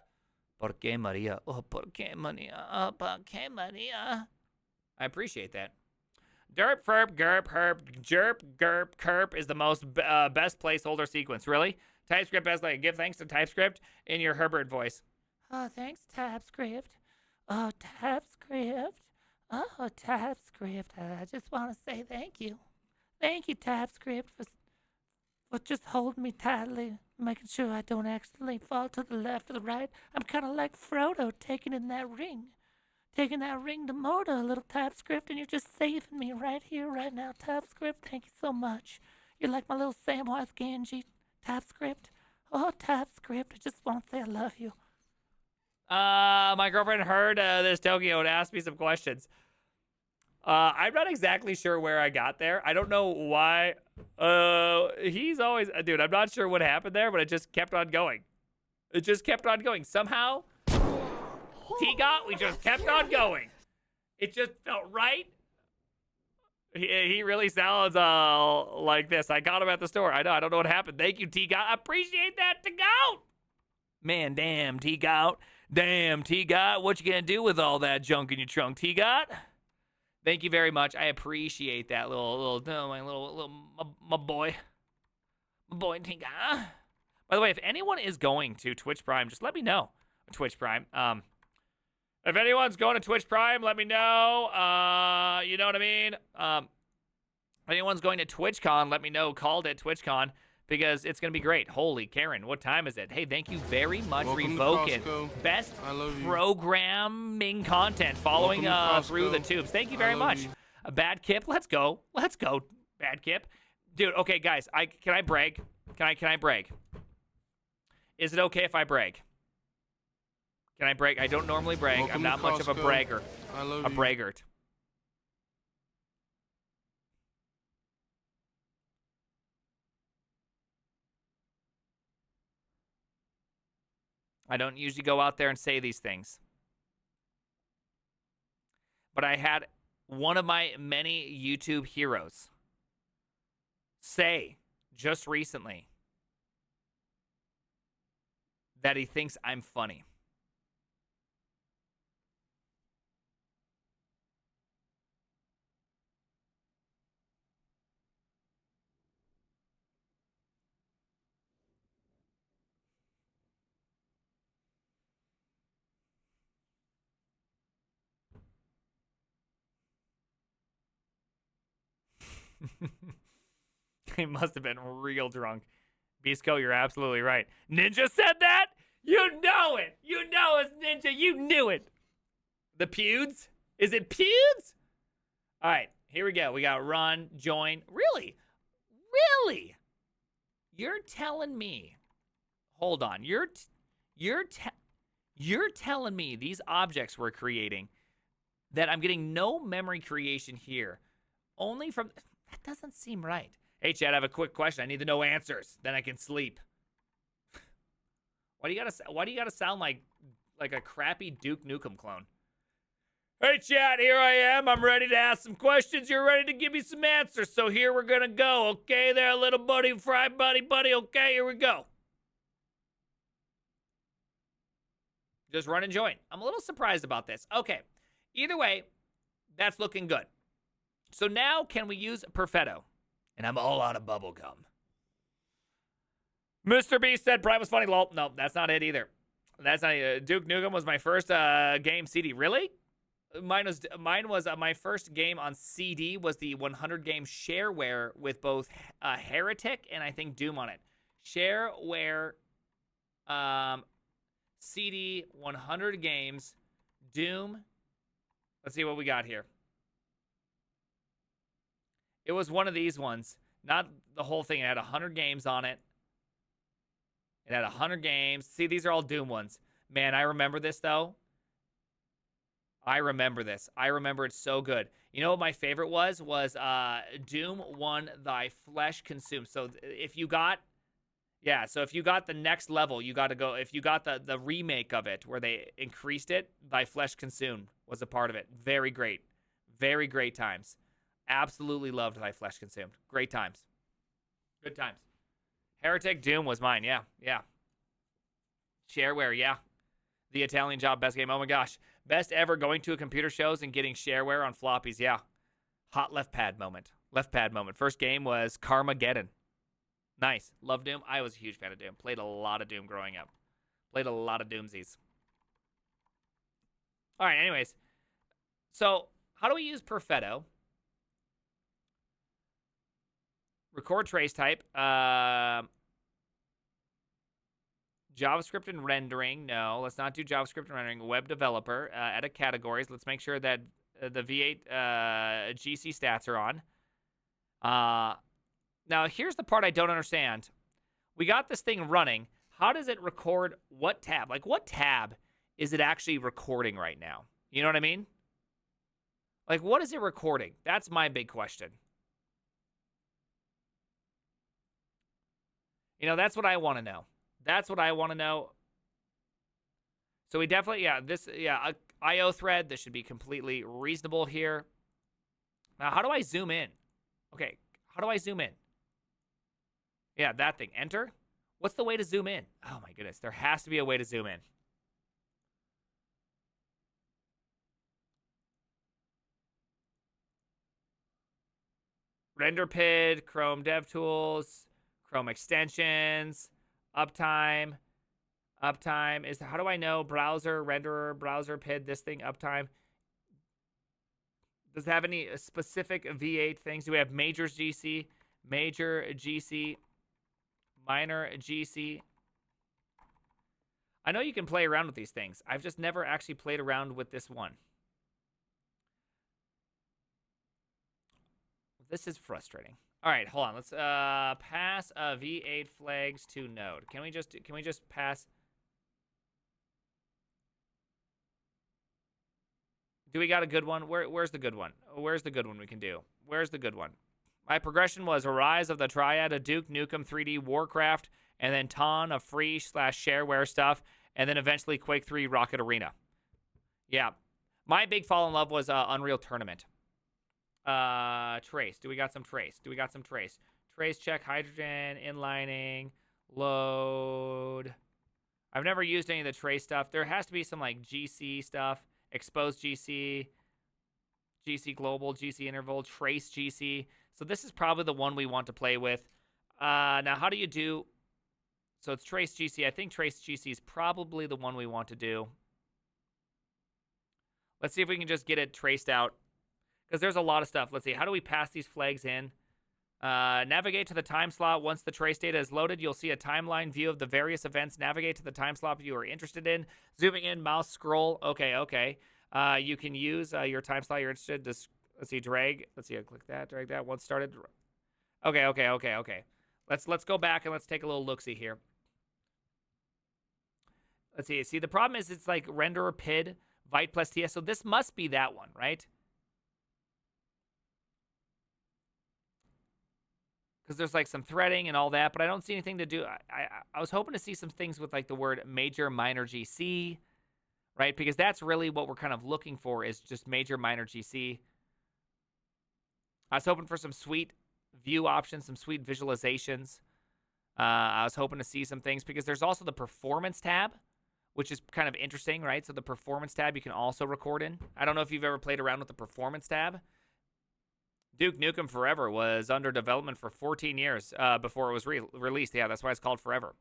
¿Por qué, Maria? Oh, ¿por qué, Maria? Oh, ¿por qué, Maria? I appreciate that. Derp, ferp, gerp, herp, jerp, gerp, kerp is the most best placeholder sequence. Really? TypeScript has like, give thanks to TypeScript in your Herbert voice. Oh, thanks, TypeScript. Oh, TypeScript. Oh, TypeScript. I just want to say thank you. Thank you, TypeScript, for just holding me tightly, making sure I don't accidentally fall to the left or the right. I'm kind of like Frodo taking that ring to Mordor, a little TypeScript, and you're just saving me right here, right now, TypeScript. Thank you so much. You're like my little Samwise Gamgee, TypeScript. Oh, TypeScript, I just want to say I love you. My girlfriend heard this Tokyo and asked me some questions. I'm not exactly sure where I got there. I don't know why. He's always, dude, I'm not sure what happened there, but it just kept on going. Somehow, we just kept on going. It just felt right. He really sounds like this. I got him at the store. I know. I don't know what happened. Thank you, T-Gout. I appreciate that, T-Gout. Man, damn, T-Gout. Damn, T-Gout. What you gonna do with all that junk in your trunk, T-Gout? Thank you very much. I appreciate that my boy. My boy, T-Gout. By the way, if anyone is going to Twitch Prime, just let me know. Twitch Prime. If anyone's going to Twitch Prime, let me know. You know what I mean? If anyone's going to TwitchCon, let me know. Called it TwitchCon because it's going to be great. Holy Karen, what time is it? Hey, thank you very much, Revokin. Best programming content following through the tubes. Thank you very much. Bad Kip, let's go. Let's go, Bad Kip. Dude, okay, guys, can I brag? Can I brag? Is it okay if I brag? Can I brag? I don't normally brag. Welcome I'm not much of a bragger. I love a you. braggart. I don't usually go out there and say these things. But I had one of my many YouTube heroes say just recently that he thinks I'm funny. He must have been real drunk. Bisco, you're absolutely right. Ninja said that? You know it. You know it's Ninja. You knew it. The Pewds? Is it Pewds? All right, here we go. We got run, join. Really? Really? You're telling me. Hold on. You're telling me these objects we're creating that I'm getting no memory creation here. Only from... That doesn't seem right. Hey, Chad, I have a quick question. I need to know answers. Then I can sleep. Why do you gotta sound like a crappy Duke Nukem clone? Hey, Chad, here I am. I'm ready to ask some questions. You're ready to give me some answers. So here we're gonna go. Okay, there, little buddy, fry buddy. Okay, here we go. Just run and join. I'm a little surprised about this. Okay, either way, that's looking good. So now, can we use Perfetto? And I'm all out of bubblegum. Mr. B said Prime was funny. Lol. No, that's not it either. That's not it. Duke Nukem was my first game CD. Really? Mine was my first game on CD was the 100 game shareware with both Heretic and I think Doom on it. Shareware CD 100 games. Doom. Let's see what we got here. It was one of these ones. Not the whole thing. It had 100 games on it. It had 100 games. See, these are all Doom ones. Man, I remember this, though. I remember this. I remember it so good. You know what my favorite was? Was Doom 1 Thy Flesh Consumed. So if you got... Yeah, so if you got the next level, you got to go... If you got the remake of it, where they increased it, Thy Flesh Consumed was a part of it. Very great. Very great times. Absolutely loved Thy Flesh Consumed. Great times. Good times. Heretic Doom was mine. Yeah, yeah. Shareware, yeah. The Italian Job, best game. Oh my gosh. Best ever going to a computer shows and getting shareware on floppies. Yeah. Hot left pad moment. Left pad moment. First game was Carmageddon. Nice. Love Doom. I was a huge fan of Doom. Played a lot of Doom growing up. Played a lot of Doomsies. All right, anyways. So, how do we use Perfetto? Record trace type. JavaScript and rendering. No, let's not do JavaScript and rendering. Web developer. Edit categories. Let's make sure that the V8 GC stats are on. Now, here's the part I don't understand. We got this thing running. How does it record what tab? Like, what tab is it actually recording right now? You know what I mean? Like, what is it recording? That's my big question. You know, that's what I want to know. That's what I want to know. So we definitely, IO thread. This should be completely reasonable here. Now, how do I zoom in? Okay, how do I zoom in? Yeah, that thing. Enter. What's the way to zoom in? Oh my goodness, there has to be a way to zoom in. RenderPid, Chrome DevTools, Chrome extensions, uptime. Uptime is, how do I know browser, renderer, browser PID, this thing, uptime? Does it have any specific V8 things? Do we have majors GC, major GC, minor GC? I know you can play around with these things. I've just never actually played around with this one. This is frustrating. All right, hold on. Let's pass V8 flags to Node. Can we just pass? Do we got a good one? Where's the good one? Where's the good one we can do? Where's the good one? My progression was Arise of the Triad, a Duke Nukem 3D Warcraft, and then ton of free / shareware stuff, and then eventually Quake 3 Rocket Arena. Yeah. My big fall in love was Unreal Tournament. Trace. Do we got some trace? Do we got some trace? Trace check, hydrogen, inlining, load. I've never used any of the trace stuff. There has to be some like GC stuff. Expose GC, GC global, GC interval, trace GC. So this is probably the one we want to play with. Now, how do you do? So it's trace GC. I think trace GC is probably the one we want to do. Let's see if we can just get it traced out, because there's a lot of stuff. Let's see. How do we pass these flags in? Navigate to the time slot. Once the trace data is loaded, you'll see a timeline view of the various events. Navigate to the time slot you are interested in. Zooming in, mouse scroll. Okay. You can use your time slot you're interested in. Let's see, drag. Let's see, click that, drag that. Once started. Okay. Let's go back and let's take a little look-see here. Let's see. See, the problem is it's like renderer PID, Vite plus TS. So this must be that one, right? Because there's like some threading and all that, but I don't see anything to do. I was hoping to see some things with like the word major, minor GC, right? Because that's really what we're kind of looking for, is just major, minor GC. I was hoping for some sweet view options, some sweet visualizations. I was hoping to see some things, because there's also the performance tab, which is kind of interesting, right? So the performance tab you can also record in. I don't know if you've ever played around with the performance tab. Duke Nukem Forever was under development for 14 years before it was released. Yeah, that's why it's called Forever.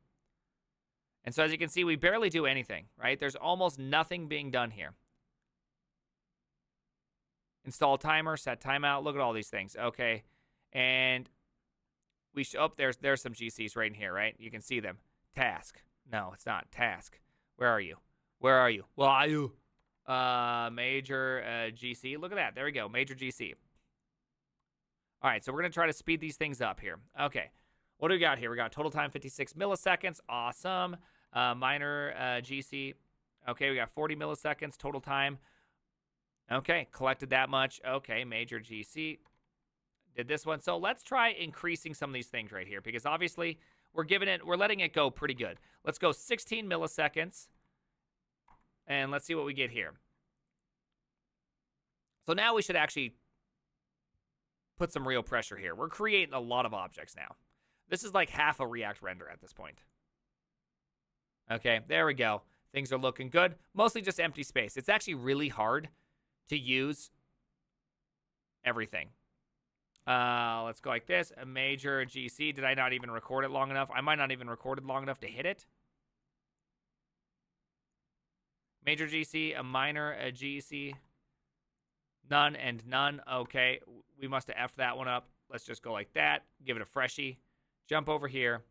And so as you can see, we barely do anything, right? There's almost nothing being done here. Install timer, set timeout. Look at all these things. Okay. And we there's some GCs right in here, right? You can see them. Task. No, it's not. Task. Where are you? Where are you? Well, are you? Major GC. Look at that. There we go. Major GC. All right, so we're going to try to speed these things up here. Okay. What do we got here? We got total time 56 milliseconds. Awesome. Minor GC. Okay, we got 40 milliseconds total time. Okay, collected that much. Okay, major GC. Did this one. So let's try increasing some of these things right here because obviously we're letting it go pretty good. Let's go 16 milliseconds. And let's see what we get here. So now we should actually put some real pressure here. We're creating a lot of objects now. This is like half a React render at this point. Okay, there we go. Things are looking good. Mostly just empty space. It's actually really hard to use everything. Let's go like this. A major GC. Did I not even record it long enough? I might not even record it long enough to hit it. Major GC, a minor GC. None and none. Okay, we must have effed that one up. Let's just go like that. Give it a freshie. Jump over here.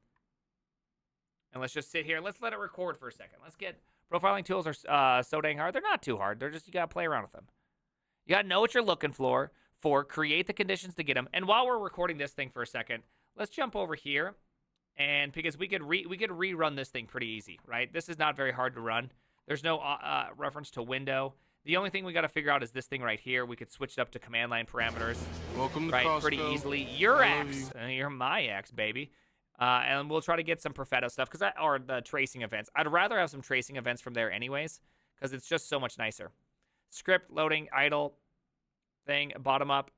And let's just sit here. Let's let it record for a second. Let's get... Profiling tools are so dang hard. They're not too hard. They're just, you got to play around with them. You got to know what you're looking for, create the conditions to get them. And while we're recording this thing for a second, let's jump over here. And because we could rerun this thing pretty easy, right? This is not very hard to run. There's no reference to window. The only thing we got to figure out is this thing right here. We could switch it up to command line parameters. Welcome to right, Costco. pretty easily. Your I love X. you. You're my X, baby. And we'll try to get some Perfetto stuff or the tracing events. I'd rather have some tracing events from there anyways because it's just so much nicer. Script, loading, idle, thing, bottom up.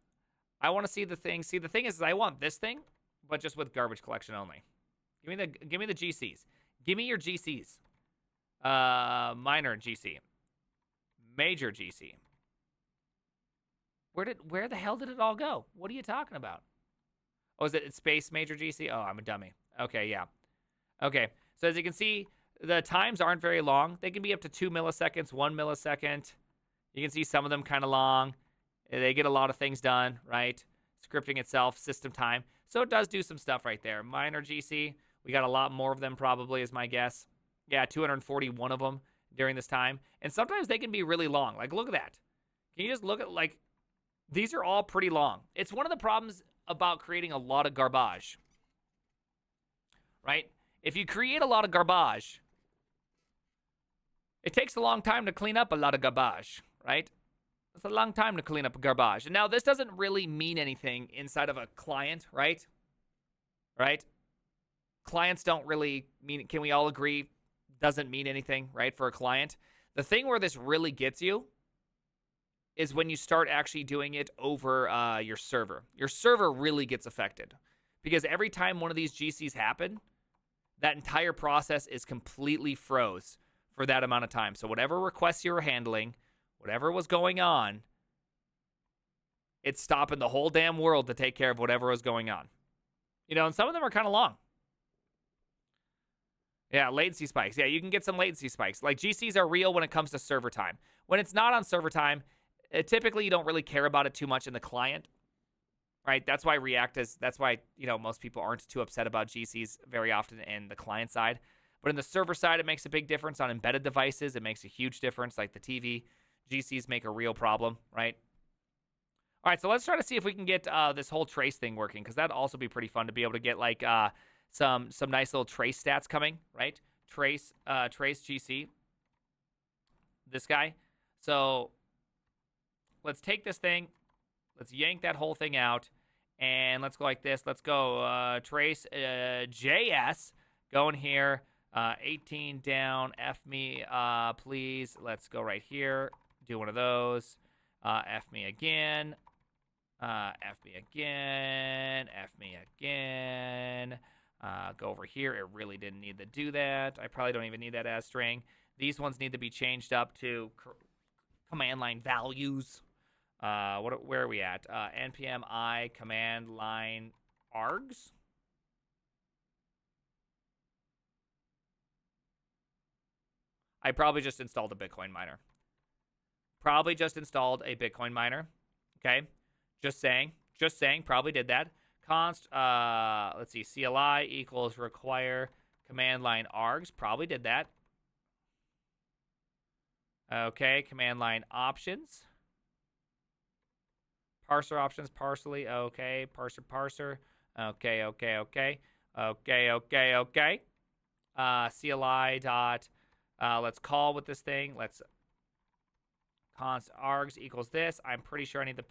I want to see the thing. See, the thing is I want this thing, but just with garbage collection only. Give me the GCs. Give me your GCs. Minor GC. Major GC. Where the hell did it all go? What are you talking about? Oh, is it space major GC? Oh, I'm a dummy. Okay, yeah. Okay, so as you can see, the times aren't very long. They can be up to 2 milliseconds, 1 millisecond. You can see some of them kind of long. They get a lot of things done, right? Scripting itself, system time. So it does do some stuff right there. Minor GC, we got a lot more of them probably is my guess. Yeah, 241 of them during this time. And sometimes they can be really long. Like, look at that. Can you just look at, like, these are all pretty long. It's one of the problems about creating a lot of garbage, right? If you create a lot of garbage, it takes a long time to clean up a lot of garbage, right? It's a long time to clean up garbage. And now this doesn't really mean anything inside of a client, right? Right? Clients don't really mean, can we all agree, doesn't mean anything, right, for a client? The thing where this really gets you is when you start actually doing it over your server. Your server really gets affected because every time one of these GCs happen, that entire process is completely froze for that amount of time. So whatever requests you were handling, whatever was going on, it's stopping the whole damn world to take care of whatever was going on. You know, and some of them are kind of long. Yeah, latency spikes. Yeah, you can get some latency spikes. Like, GCs are real when it comes to server time. When it's not on server time, typically you don't really care about it too much in the client, right? That's why you know, most people aren't too upset about GCs very often in the client side. But in the server side, it makes a big difference. On embedded devices, it makes a huge difference, like the TV. GCs make a real problem, right? All right, so let's try to see if we can get this whole trace thing working, because that'd also be pretty fun to be able to get, like, some nice little trace stats coming, right? Trace GC. This guy. So let's take this thing. Let's yank that whole thing out. And let's go like this. Let's go trace JS. Go in here. 18 down. F me, please. Let's go right here. Do one of those. F me again. F me again. F me again. Go over here. It really didn't need to do that. I probably don't even need that as string. These ones need to be changed up to command line values. Where are we at? npm I command line args. I probably just installed a Bitcoin miner. Okay, just saying. Probably did that. Const. Let's see. CLI equals require command line args. Probably did that. Okay, command line options. Parser options, parsley. Okay, parser. Okay. CLI dot. Let's call with this thing. Let's const args equals this. I'm pretty sure I need the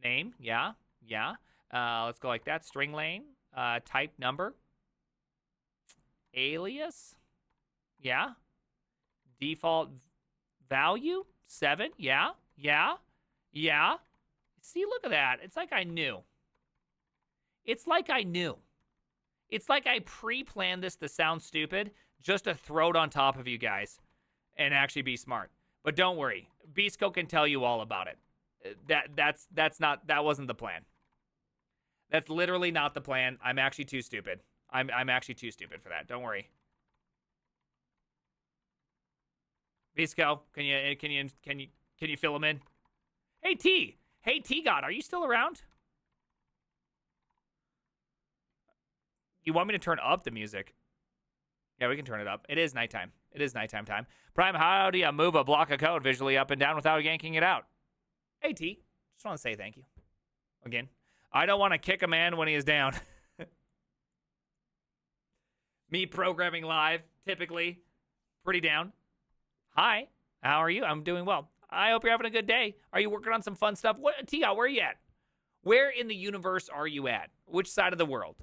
name. Yeah. Let's go like that. String lane. Type number. Alias. Yeah. Default value 7. Yeah. See, look at that. It's like I knew. It's like I pre-planned this to sound stupid just to throw it on top of you guys and actually be smart. But don't worry. Bisco can tell you all about it. That wasn't the plan. That's literally not the plan. I'm actually too stupid. I'm actually too stupid for that. Don't worry. Bisco, can you fill him in? Hey T God, are you still around? You want me to turn up the music? Yeah, we can turn it up. It is nighttime. It is nighttime time. Prime, how do you move a block of code visually up and down without yanking it out? Hey T, just want to say thank you. Again, I don't want to kick a man when he is down. Me programming live, typically pretty down. Hi, how are you? I'm doing well. I hope you're having a good day. Are you working on some fun stuff? What, Tia, where are you at? Where in the universe are you at? Which side of the world?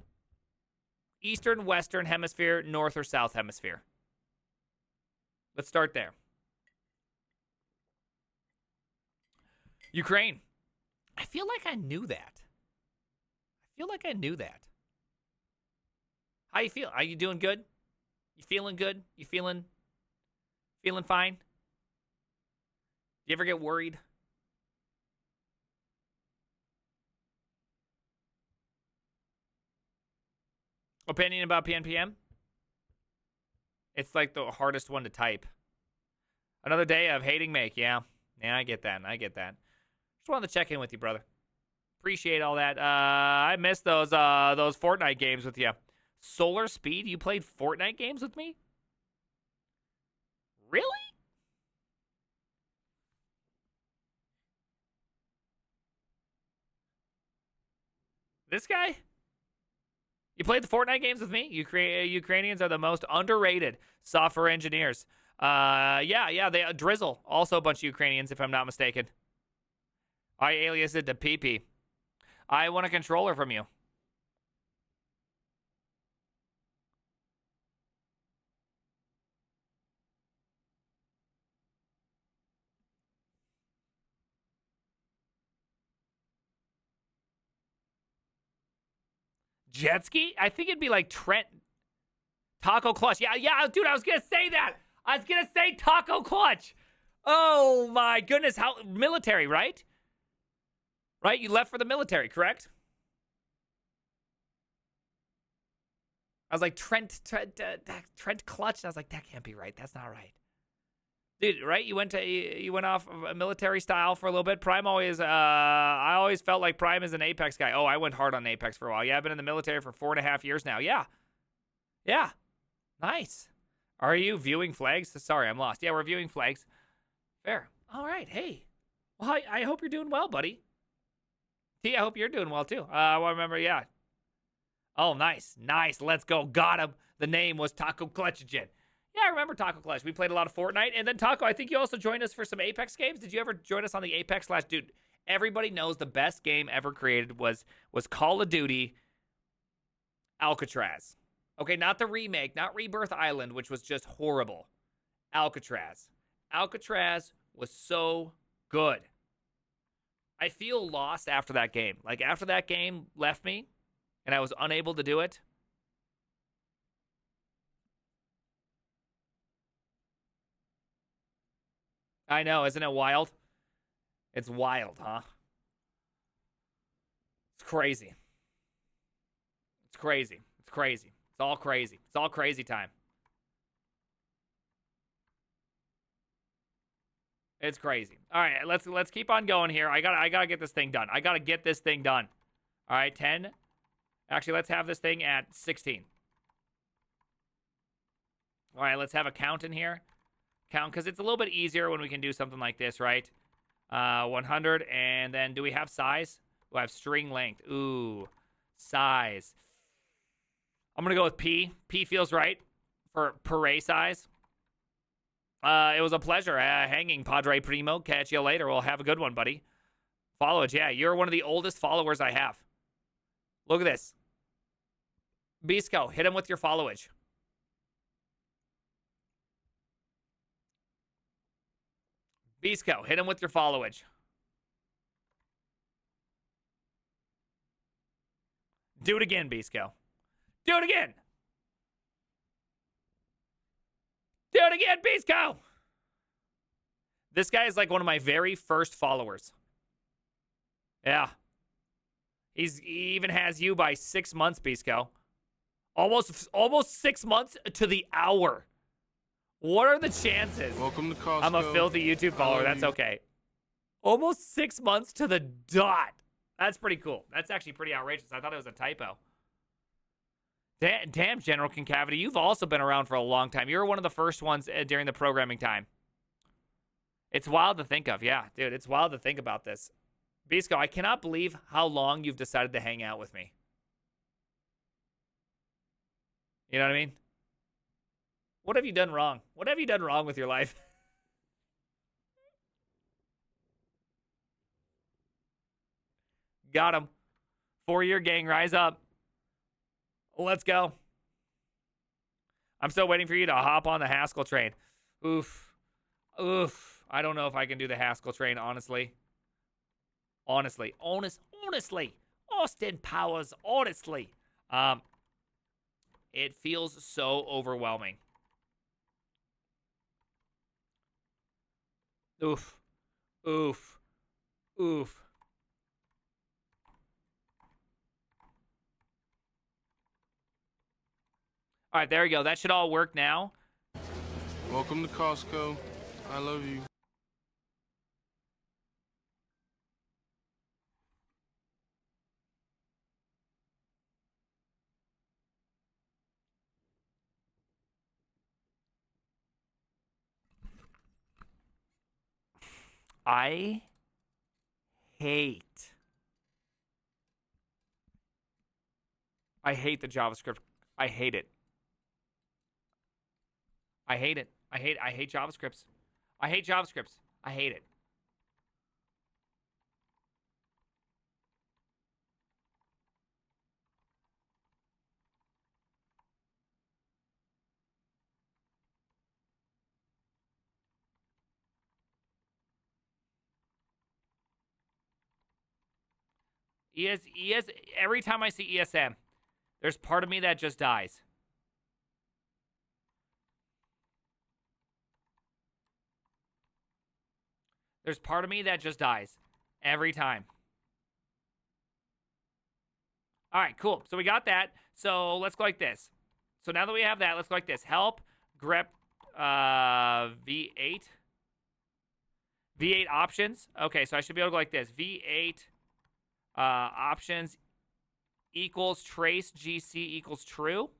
Eastern, Western Hemisphere, North or South Hemisphere? Let's start there. Ukraine. I feel like I knew that. How you feel? Are you doing good? You feeling good? You feeling fine? Do you ever get worried? Opinion about PNPM? It's like the hardest one to type. Another day of hating make. Yeah, I get that. Just wanted to check in with you, brother. Appreciate all that. I missed those Fortnite games with you. Solar Speed? You played Fortnite games with me? Really? This guy? You played the Fortnite games with me? Ukrainians are the most underrated software engineers. Yeah, they Drizzle, also a bunch of Ukrainians, if I'm not mistaken. I aliased it to PP. I want a controller from you. Jet ski? I think it'd be like Trent. Taco Clutch. Yeah, dude, I was going to say that. I was going to say Taco Clutch. Oh, my goodness. How military, right? Right? You left for the military, correct? I was like, Trent Clutch. I was like, that can't be right. That's not right. Dude, right? You went off of a military style for a little bit. Prime always, I always felt like Prime is an Apex guy. Oh, I went hard on Apex for a while. Yeah, I've been in the military for 4.5 years now. Yeah. Nice. Are you viewing flags? Sorry, I'm lost. Yeah, we're viewing flags. Fair. All right. Hey. Well, I hope you're doing well, buddy. T, I hope you're doing well too. I remember, yeah. Oh, nice. Let's go. Got him. The name was Taco Clutchogen. Yeah, I remember Taco Clutch. We played a lot of Fortnite. And then Taco, I think you also joined us for some Apex games. Did you ever join us on the Apex / Dude, everybody knows the best game ever created was Call of Duty Alcatraz. Okay, not the remake, not Rebirth Island, which was just horrible. Alcatraz. Alcatraz was so good. I feel lost after that game. Like, after that game left me and I was unable to do it, I know, isn't it wild? It's wild, huh? It's crazy. It's all crazy. It's all crazy time. It's crazy. All right, let's keep on going here. I gotta get this thing done. All right, 10. Actually, let's have this thing at 16. All right, let's have a count in here. Count, because it's a little bit easier when we can do something like this, right? 100, and then do we have size? We have string length. Ooh, size. I'm going to go with P. P feels right for array size. It was a pleasure hanging, Padre Primo. Catch you later. We'll have a good one, buddy. Followage, yeah. You're one of the oldest followers I have. Look at this. Bisco, hit him with your followage. Bisco, hit him with your followage. Do it again, Bisco. Do it again. Do it again, Bisco. This guy is like one of my very first followers. Yeah. He even has you by 6 months, Bisco. Almost 6 months to the hour. What are the chances? Welcome to Costco. I'm a filthy YouTube follower. That's okay. Almost 6 months to the dot. That's pretty cool. That's actually pretty outrageous. I thought it was a typo. Damn, General Concavity. You've also been around for a long time. You were one of the first ones during the programming time. It's wild to think of. Yeah, dude, it's wild to think about this. Bisco, I cannot believe how long you've decided to hang out with me. You know what I mean? What have you done wrong? What have you done wrong with your life? Got him. 4-year gang, rise up. Let's go. I'm still waiting for you to hop on the Haskell train. Oof. Oof. I don't know if I can do the Haskell train, honestly. Honestly. Austin Powers, honestly. It feels so overwhelming. Oof. Oof. Oof. All right, there we go. That should all work now. Welcome to Costco. I love you. I hate the JavaScript. I hate it. I hate it. I hate JavaScripts. I hate JavaScripts. I hate it. Every time I see ESM, there's part of me that just dies. There's part of me that just dies every time. All right, cool. So we got that. So let's go like this. So now that we have that, let's go like this. Help grep V8. V8 options. Okay, so I should be able to go like this. V8 options equals trace GC equals true.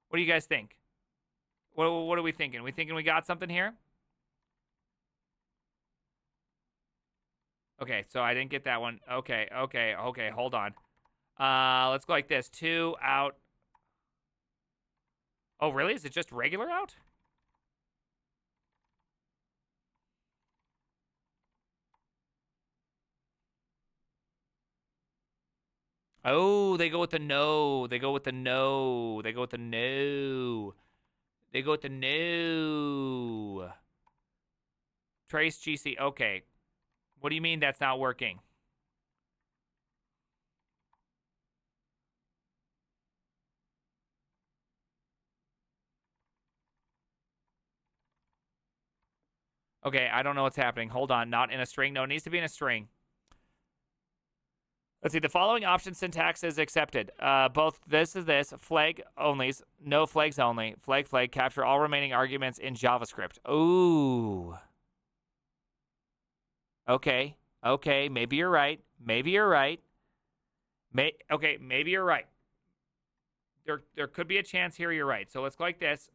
What do you guys think? What are we thinking? We thinking we got something here? Okay, so I didn't get that one. Okay, hold on. Let's go like this. 2 out. Oh, really? Is it just regular out? Oh, they go with the no. They go with the no. They go with the no. They go with the no. Trace GC. Okay. What do you mean that's not working? Okay, I don't know what's happening. Hold on. Not in a string. No, it needs to be in a string. Let's see. The following option syntax is accepted. Both this is this. Flag onlys. No flags only. Flag. Capture all remaining arguments in JavaScript. Ooh. Okay. Maybe you're right. Maybe you're right. Maybe you're right. there could be a chance here you're right. So let's go like this.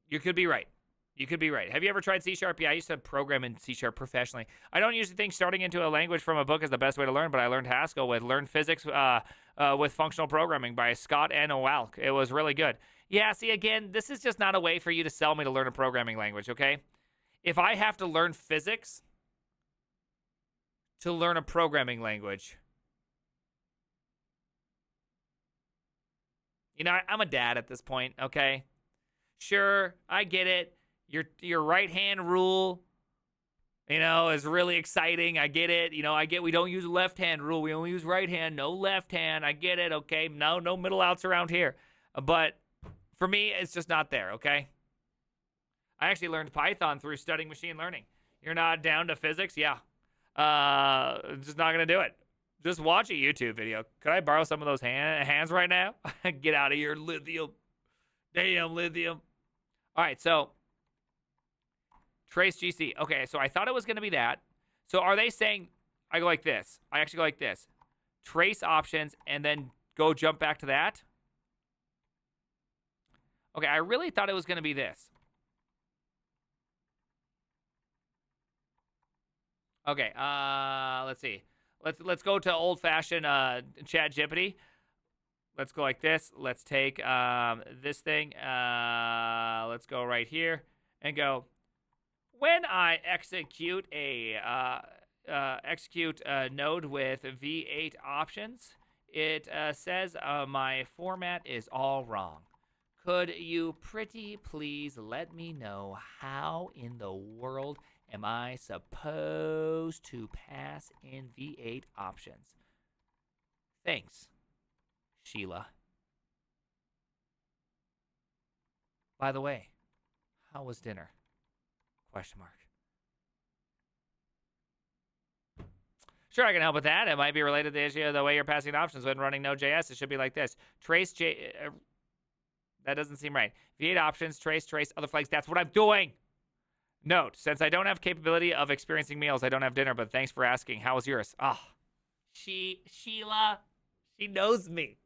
You could be right. You could be right. Have you ever tried C#? Yeah, I used to program in C# professionally. I don't usually think starting into a language from a book is the best way to learn, but I learned Haskell with Learn Physics with Functional Programming by Scott N. Owalk. It was really good. Yeah, see, again, this is just not a way for you to sell me to learn a programming language, okay? If I have to learn physics to learn a programming language, you know, I'm a dad at this point, okay? Sure, I get it. Your right hand rule, you know, is really exciting. I get it. You know, I get we don't use left hand rule. We only use right hand. No left hand. I get it. Okay. No middle outs around here. But for me, it's just not there. Okay. I actually learned Python through studying machine learning. You're not down to physics? Yeah. Just not gonna do it. Just watch a YouTube video. Could I borrow some of those hands right now? Get out of here, lithium. Damn, lithium. All right, so trace GC. Okay, so I thought it was going to be that. So are they saying I go like this? I actually go like this. Trace options and then go jump back to that? Okay, I really thought it was going to be this. Okay, let's see. Let's go to old-fashioned ChatGPT. Let's go like this. Let's take this thing. Let's go right here and go. When I execute a node with V8 options, it says my format is all wrong. Could you pretty please let me know how in the world am I supposed to pass in V8 options? Thanks, Sheila. By the way, how was dinner? Question mark. Sure, I can help with that. It might be related to the issue of the way you're passing options when running Node.js. It should be like this. Trace that doesn't seem right. V8 options, trace, other flags. That's what I'm doing. Note, since I don't have capability of experiencing meals, I don't have dinner, but thanks for asking. How was yours? Ah, Sheila, she knows me.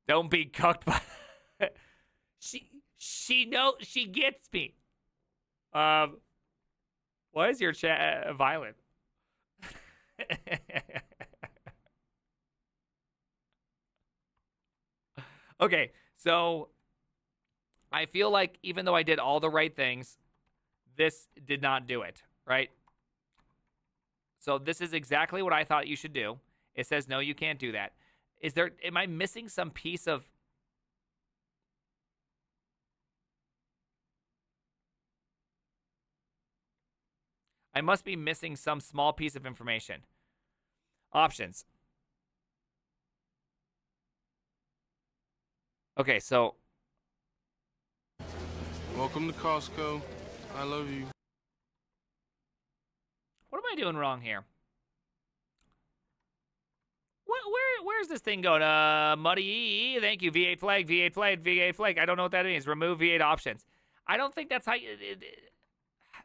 Don't be cooked by she gets me. Why is your chat violent? Okay, so I feel like even though I did all the right things, this did not do it, right? So this is exactly what I thought you should do. It says, no, you can't do that. Am I missing some piece of... I must be missing some small piece of information. Options. Okay, so... Welcome to Costco. I love you. What am I doing wrong here? Where's this thing going? Muddy, thank you. V8 flag, V8 flag, V8 flag. I don't know what that means. Remove V8 options. I don't think that's how you...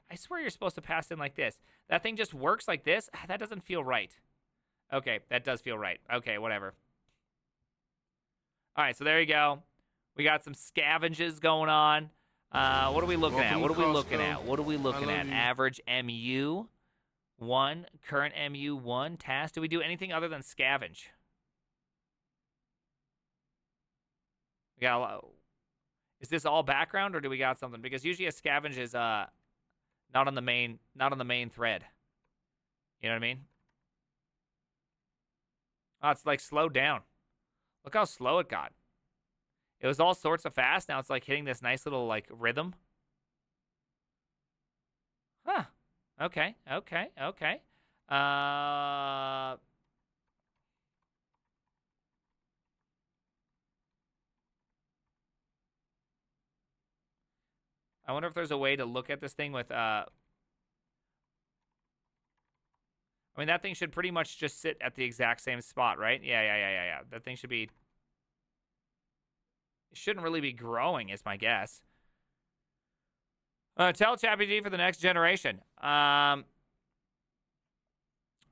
I swear you're supposed to pass in like this. That thing just works like this? That doesn't feel right. Okay, that does feel right. Okay, whatever. All right, so there you go. We got some scavenges going on. What are we looking at? What are we looking at? What are we looking at? Average MU 1, current MU 1 task. Do we do anything other than scavenge? We got a lot. Is this all background or do we got something? Because usually a scavenge is not on the main thread. You know what I mean? Oh, it's like slowed down. Look how slow it got. It was all sorts of fast. Now it's like hitting this nice little like rhythm. Huh. Okay. I wonder if there's a way to look at this thing with I mean, that thing should pretty much just sit at the exact same spot, right? Yeah. That thing should be... It shouldn't really be growing, is my guess. Tell ChatGPT for the next generation.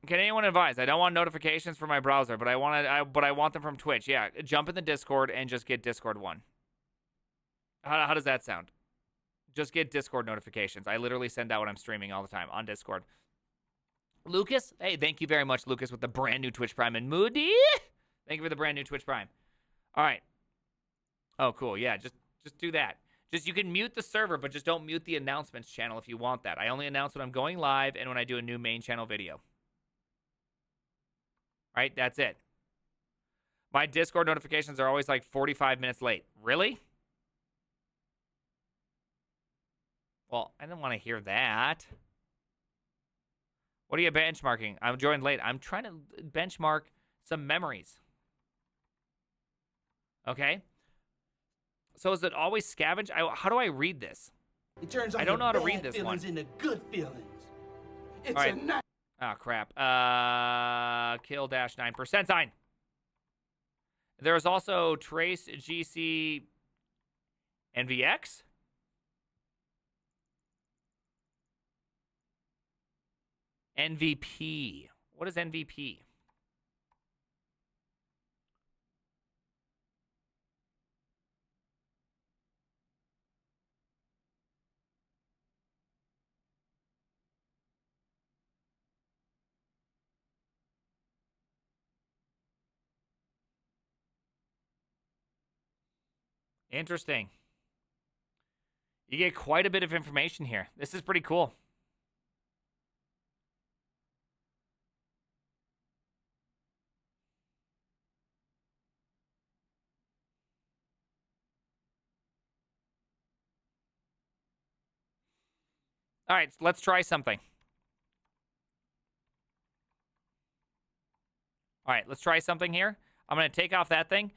Can anyone advise? I don't want notifications from my browser, but I want them from Twitch. Yeah, jump in the Discord and just get Discord one. How does that sound? Just get Discord notifications. I literally send out when I'm streaming all the time on Discord. Lucas, hey, thank you very much, Lucas, with the brand new Twitch Prime. And Moody, thank you for the brand new Twitch Prime. All right. Oh, cool. Yeah, just do that. Just you can mute the server, but just don't mute the announcements channel if you want that. I only announce when I'm going live and when I do a new main channel video. Right? That's it. My Discord notifications are always like 45 minutes late. Really? Well, I didn't want to hear that. What are you benchmarking? I'm joined late. I'm trying to benchmark some memories. Okay? So is it always scavenge? How do I read this? It turns I don't know how to read this one. feelings into good feelings. It's All right. a nice. Oh, crap. Kill dash 9% sign. There's also trace GC NVX. NVP. What is NVP? Interesting. You get quite a bit of information here. This is pretty cool. All right, let's try something. All right, let's try something here. I'm going to take off that thing.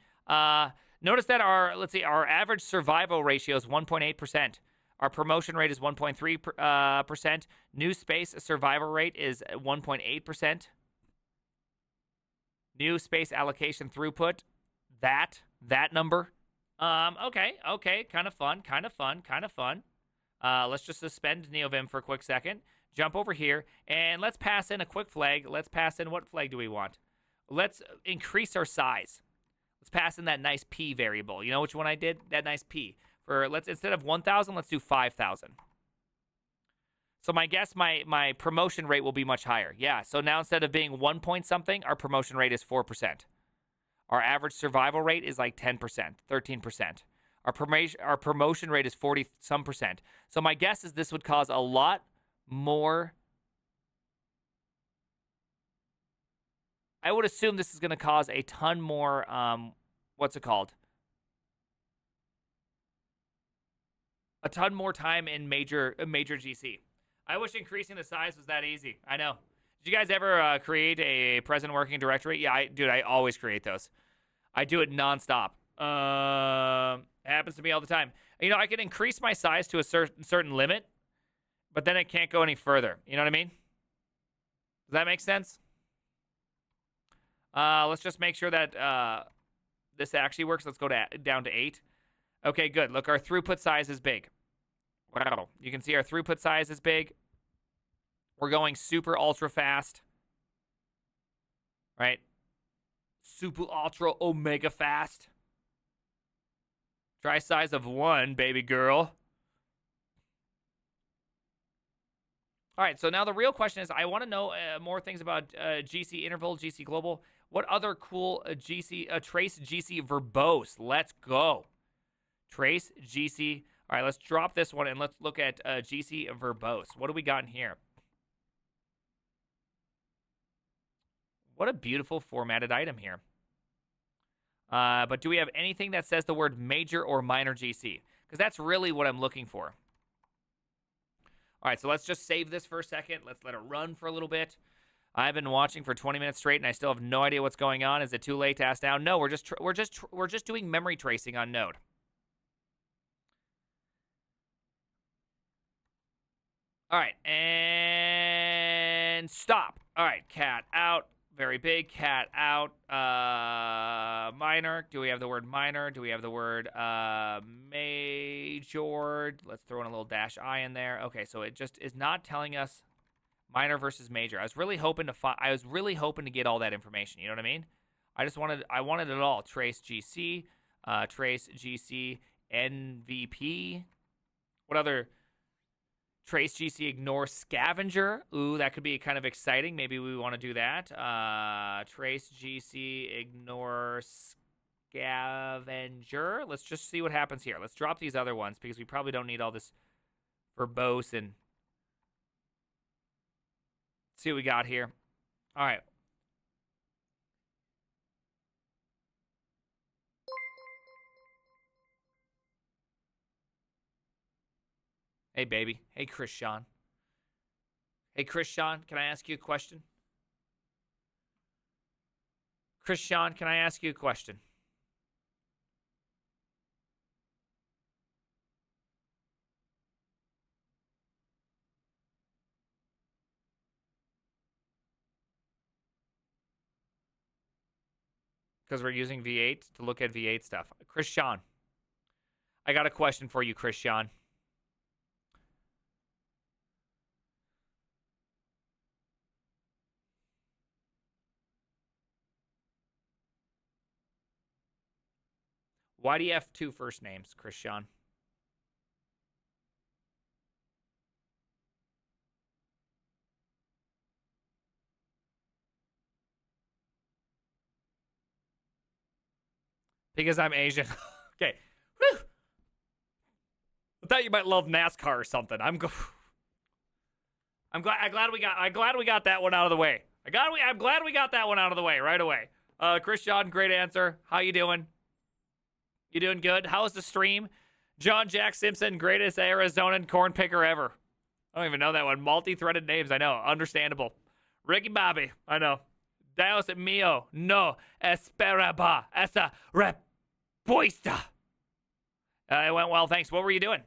Notice that our average survival ratio is 1.8%. Our promotion rate is 1.3%. New space survival rate is 1.8%. New space allocation throughput, that number. Okay, kind of fun. Let's just suspend NeoVim for a quick second. Jump over here, and let's pass in a quick flag. Let's pass in, what flag do we want? Let's increase our size. Let's pass in that nice P variable. You know which one I did? That nice P. Instead of 1,000, let's do 5,000. So my guess, my promotion rate will be much higher. Yeah, so now instead of being 1 point something, our promotion rate is 4%. Our average survival rate is like 10%, 13%. Our promotion rate is 40-some%. So my guess is this would cause a lot more. I would assume this is going to cause a ton more, what's it called? A ton more time in major GC. I wish increasing the size was that easy. I know. Did you guys ever create a present working directory? Yeah, I always create those. I do it nonstop. It happens to me all the time. You know, I can increase my size to a certain limit, but then it can't go any further. You know what I mean? Does that make sense? Let's just make sure that this actually works. Let's go down to 8. Okay, good. Look, our throughput size is big. Wow. You can see our throughput size is big. We're going super ultra fast. Right? Super ultra omega fast. Try size of 1, baby girl. All right, so now the real question is, I want to know more things about GC interval, GC global. What other cool trace GC verbose? Let's go. Trace GC. All right, let's drop this one and let's look at GC verbose. What do we got in here? What a beautiful formatted item here. But do we have anything that says the word major or minor GC? Because that's really what I'm looking for. All right, so let's just save this for a second. Let's let it run for a little bit. I've been watching for 20 minutes straight, and I still have no idea what's going on. Is it too late to ask now? No, we're just doing memory tracing on Node. All right, and stop. All right, cat out. Very big. Cat out. Minor. Do we have the word minor? Do we have the word major? Let's throw in a little dash I in there. Okay, so it just is not telling us. Minor versus major. I was really hoping to get all that information. You know what I mean? I wanted it all. Trace GC, trace GC NVP. What other? Trace GC ignore scavenger. Ooh, that could be kind of exciting. Maybe we want to do that. Trace GC ignore scavenger. Let's just see what happens here. Let's drop these other ones because we probably don't need all this verbose and see what we got here. All right. Hey, baby. Hey, Christian. Hey, Christian, can I ask you a question? Christian, can I ask you a question? Because we're using V8 to look at V8 stuff. Christian, I got a question for you, Christian. Why do you have two first names, Christian? Because I'm Asian. Okay. Whew. I thought you might love NASCAR or something. I'm glad we got that one out of the way. I'm glad we got that one out of the way right away. Christian, great answer. How you doing? You doing good? How's the stream? John Jack Simpson, greatest Arizonan corn picker ever. I don't even know that one. Multi-threaded names, I know. Understandable. Ricky Bobby, I know. Dios mío, no esperaba esa respuesta. It went well, thanks. What were you doing?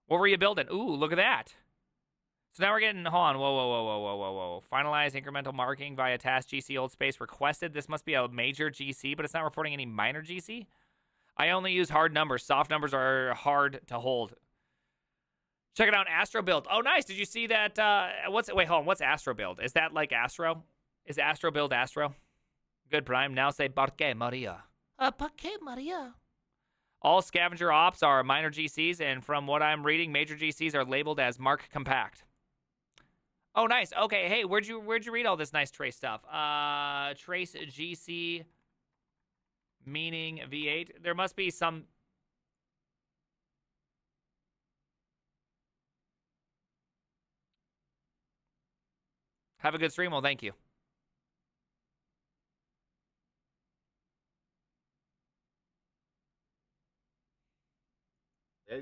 What were you building? Ooh, look at that. So now we're getting, hold on, whoa. Finalize incremental marking via task GC old space requested. This must be a major GC, but it's not reporting any minor GC. I only use hard numbers. Soft numbers are hard to hold. Check it out, Astro Build. Oh, nice. Did you see that? Wait, hold on. What's Astro Build? Is that like Astro? Is Astro Build Astro? Good, Prime. Now say Parque Maria. Parque Maria. All scavenger ops are minor GCs, and from what I'm reading, major GCs are labeled as mark compact. Oh, nice. Okay, hey, where'd you read all this nice trace stuff? Trace GC meaning V8. There must be some. Have a good stream. Well, thank you.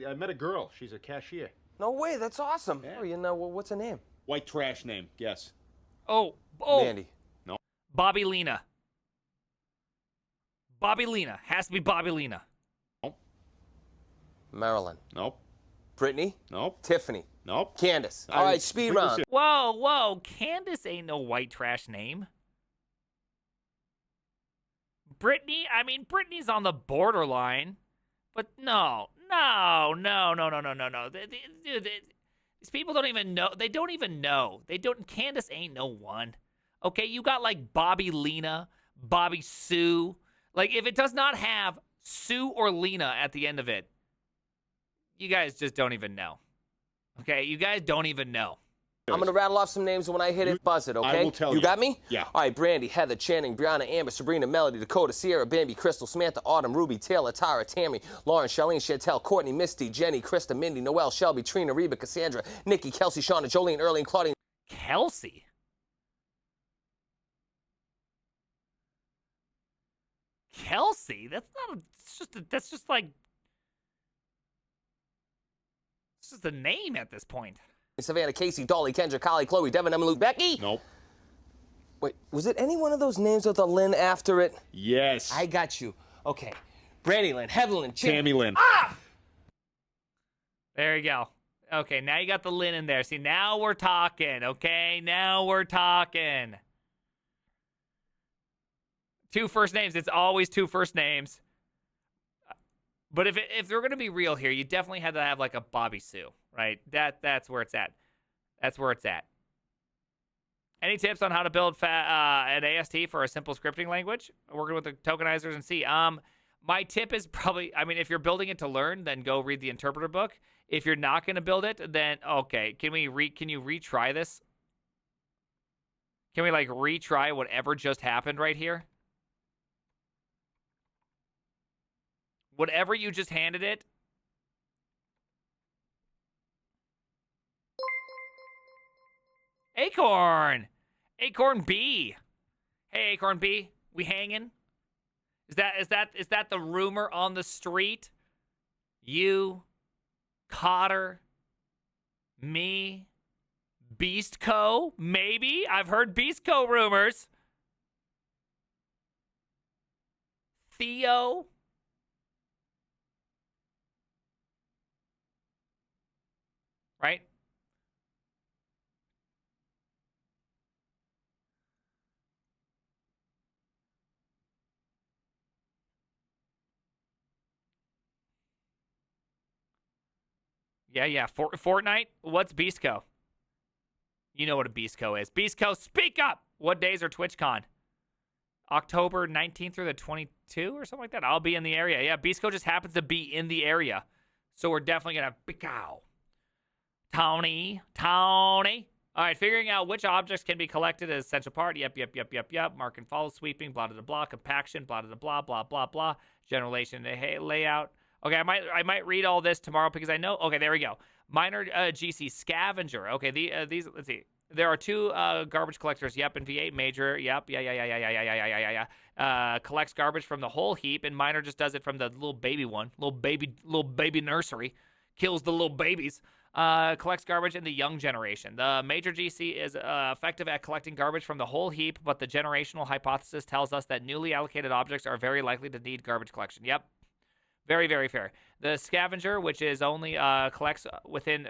I met a girl. She's a cashier. No way, that's awesome. Yeah. Oh, you know, what's her name? White trash name. Guess. Oh. Mandy. No. Bobby Lena. Bobby Lena. Has to be Bobby Lena. Nope. Marilyn. Nope. Brittany. Nope. Tiffany. Nope. Candace. All right, speed round. Whoa. Candace ain't no white trash name. Brittany, I mean, Brittany's on the borderline. But no. These people don't even know. They don't even know. Candace ain't no one. Okay, you got like Bobby Lena, Bobby Sue. Like, if it does not have Sue or Lena at the end of it, you guys just don't even know. Okay, you guys don't even know. I'm going to rattle off some names, and when I hit it, buzz it, okay? I will tell you. You got me? Yeah. All right, Brandy, Heather, Channing, Brianna, Amber, Sabrina, Melody, Dakota, Sierra, Bambi, Crystal, Samantha, Autumn, Ruby, Taylor, Tara, Tammy, Lauren, Charlene, Chantel, Courtney, Misty, Jenny, Krista, Mindy, Noelle, Shelby, Trina, Reba, Cassandra, Nikki, Kelsey, Shauna, Jolene, Earlene, Claudine. Kelsey? Kelsey? That's not a, that's just like, it's just a name at this point. Savannah, Casey, Dolly, Kendra, Kylie, Chloe, Devin, Emily, Becky. Nope. Wait, was it any one of those names with a Lynn after it? Yes. I got you. Okay. Brandy Lynn, Heather Lynn, Tammy Lynn. Ah! There you go. Okay, now you got the Lynn in there. See, now we're talking, okay? Now we're talking. Two first names. It's always two first names. But if they're going to be real here, you definitely had to have like a Bobby Sue, right? That's where it's at. That's where it's at. Any tips on how to build an AST for a simple scripting language? Working with the tokenizers and C. My tip is probably, I mean, if you're building it to learn, then go read the interpreter book. If you're not going to build it, then okay. Can you retry this? Can we like retry whatever just happened right here? Whatever you just handed it. Acorn! Acorn B. Hey, Acorn B, we hanging? Is that the rumor on the street? You, Cotter, me, Beast Co. Maybe I've heard Beast Co. rumors. Theo. Right? Yeah. Fortnite? What's Beastco? You know what a Beastco is. Beastco, speak up! What days are TwitchCon? October 19th through the 22 or something like that? I'll be in the area. Yeah, Beastco just happens to be in the area. So we're definitely going to pick out. Tony. All right, figuring out which objects can be collected is essential part. Yep. Mark and follow, sweeping, blah, blah, blah, compaction, blah, blah, blah, blah, blah. Generation, layout. Okay, I might read all this tomorrow because I know. Okay, there we go. Minor GC scavenger. Okay, these. Let's see. There are two garbage collectors. Yep, in V8 major. Yep. Yeah. Collects garbage from the whole heap, and minor just does it from the little baby one. Little baby nursery. Kills the little babies. Collects garbage in the young generation. The major GC is effective at collecting garbage from the whole heap, but the generational hypothesis tells us that newly allocated objects are very likely to need garbage collection. Yep. Very, very fair. The scavenger, which is only collects within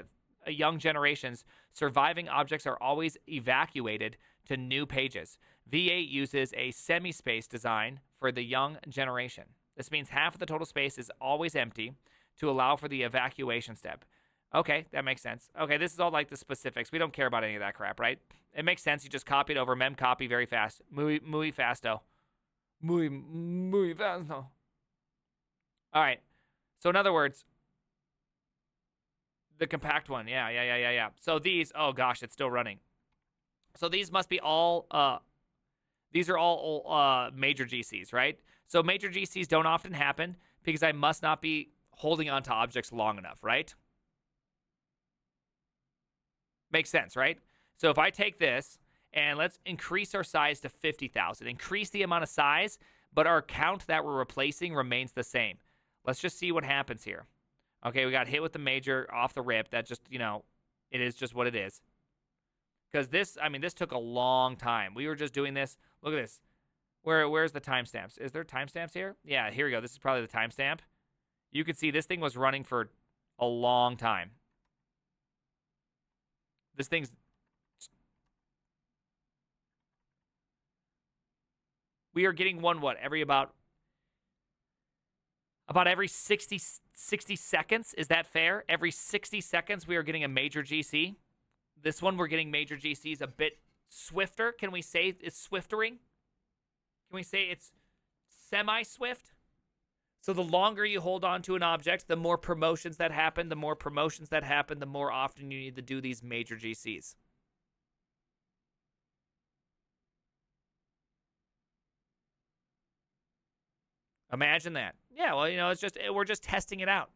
young generations, surviving objects are always evacuated to new pages. V8 uses a semi-space design for the young generation. This means half of the total space is always empty to allow for the evacuation step. Okay, that makes sense. Okay, this is all like the specifics. We don't care about any of that crap, right? It makes sense. You just copy it over mem copy very fast. Muy fasto. Muy fasto. All right. So in other words, the compact one. Yeah. So these, oh gosh, it's still running. So these must be all, these are all major GCs, right? So major GCs don't often happen because I must not be holding on to objects long enough, right? Makes sense, right? So if I take this and let's increase our size to 50,000, increase the amount of size, but our count that we're replacing remains the same. Let's just see what happens here. Okay, we got hit with the major off the rip. That just, it is just what it is. Because this took a long time. We were just doing this. Look at this. Where's the timestamps? Is there timestamps here? Yeah, here we go. This is probably the timestamp. You can see this thing was running for a long time. This thing's... We are getting one, every about every 60 seconds. Is that fair? Every 60 seconds, we are getting a major GC. This one, we're getting major GCs a bit swifter. Can we say it's swiftering? Can we say it's semi-swift? So the longer you hold on to an object, the more promotions that happen. The more promotions that happen, the more often you need to do these major GCs. Imagine that. Yeah, well, we're just testing it out.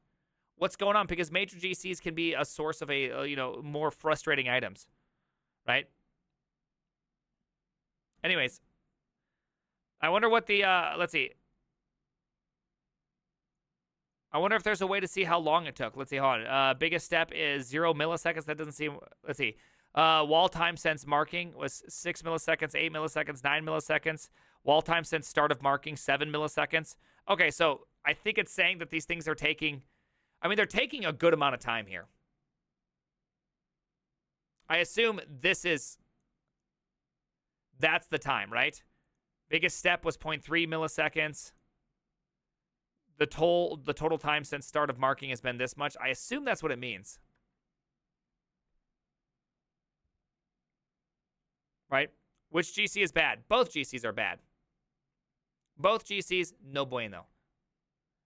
What's going on? Because major GCs can be a source of more frustrating items, right? Anyways, I wonder what the let's see. I wonder if there's a way to see how long it took. Let's see. Hold on. Biggest step is 0 milliseconds. That doesn't seem. Let's see. Wall time since marking was 6 milliseconds, 8 milliseconds, 9 milliseconds. Wall time since start of marking, 7 milliseconds. Okay, so I think it's saying that these things are taking... they're taking a good amount of time here. I assume that's the time, right? Biggest step was 0.3 milliseconds. the total time since start of marking has been this much. I assume that's what it means. Right? Which GC is bad? Both GCs are bad. Both GCs, no bueno.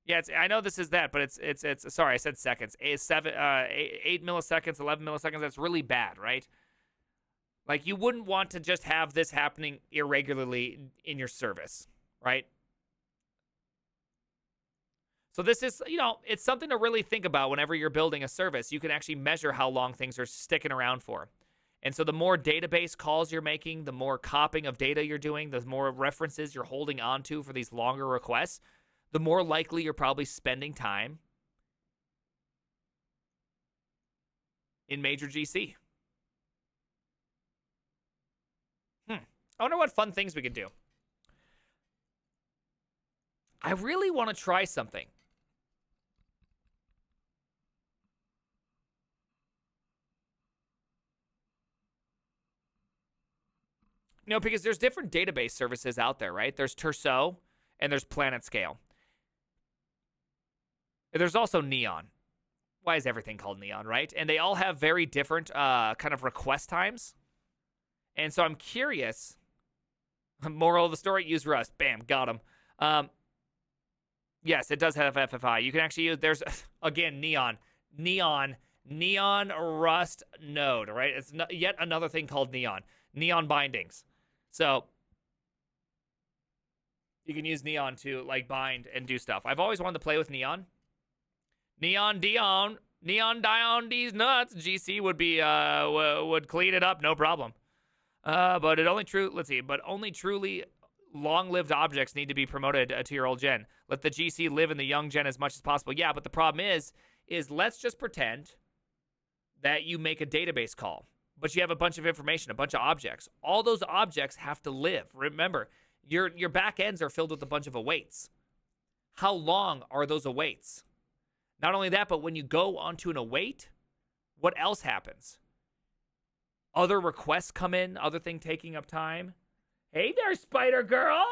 Yeah, I know this is that, but it's sorry, I said seconds. 8 milliseconds, 11 milliseconds, that's really bad, right? Like, you wouldn't want to just have this happening irregularly in your service, right? So this is, it's something to really think about whenever you're building a service. You can actually measure how long things are sticking around for. And so the more database calls you're making, the more copying of data you're doing, the more references you're holding onto for these longer requests, the more likely you're probably spending time in major GC. I wonder what fun things we could do. I really want to try something. Because there's different database services out there, right? There's Terso and there's PlanetScale. There's also Neon. Why is everything called Neon, right? And they all have very different kind of request times. And so I'm curious. Moral of the story, use Rust. Bam, got him. Yes, it does have FFI. You can actually use, there's, again, Neon Rust node, right? It's yet another thing called Neon bindings. So you can use Neon to like bind and do stuff. I've always wanted to play with Neon. Neon Dion these nuts. GC would be would clean it up, no problem. But only truly long-lived objects need to be promoted to your old gen. Let the GC live in the young gen as much as possible. Yeah, but the problem is let's just pretend that you make a database call, but you have a bunch of information, a bunch of objects. All those objects have to live. Remember, your back ends are filled with a bunch of awaits. How long are those awaits? Not only that, but when you go onto an await, what else happens? Other requests come in, other thing taking up time. Hey there, Spider Girl.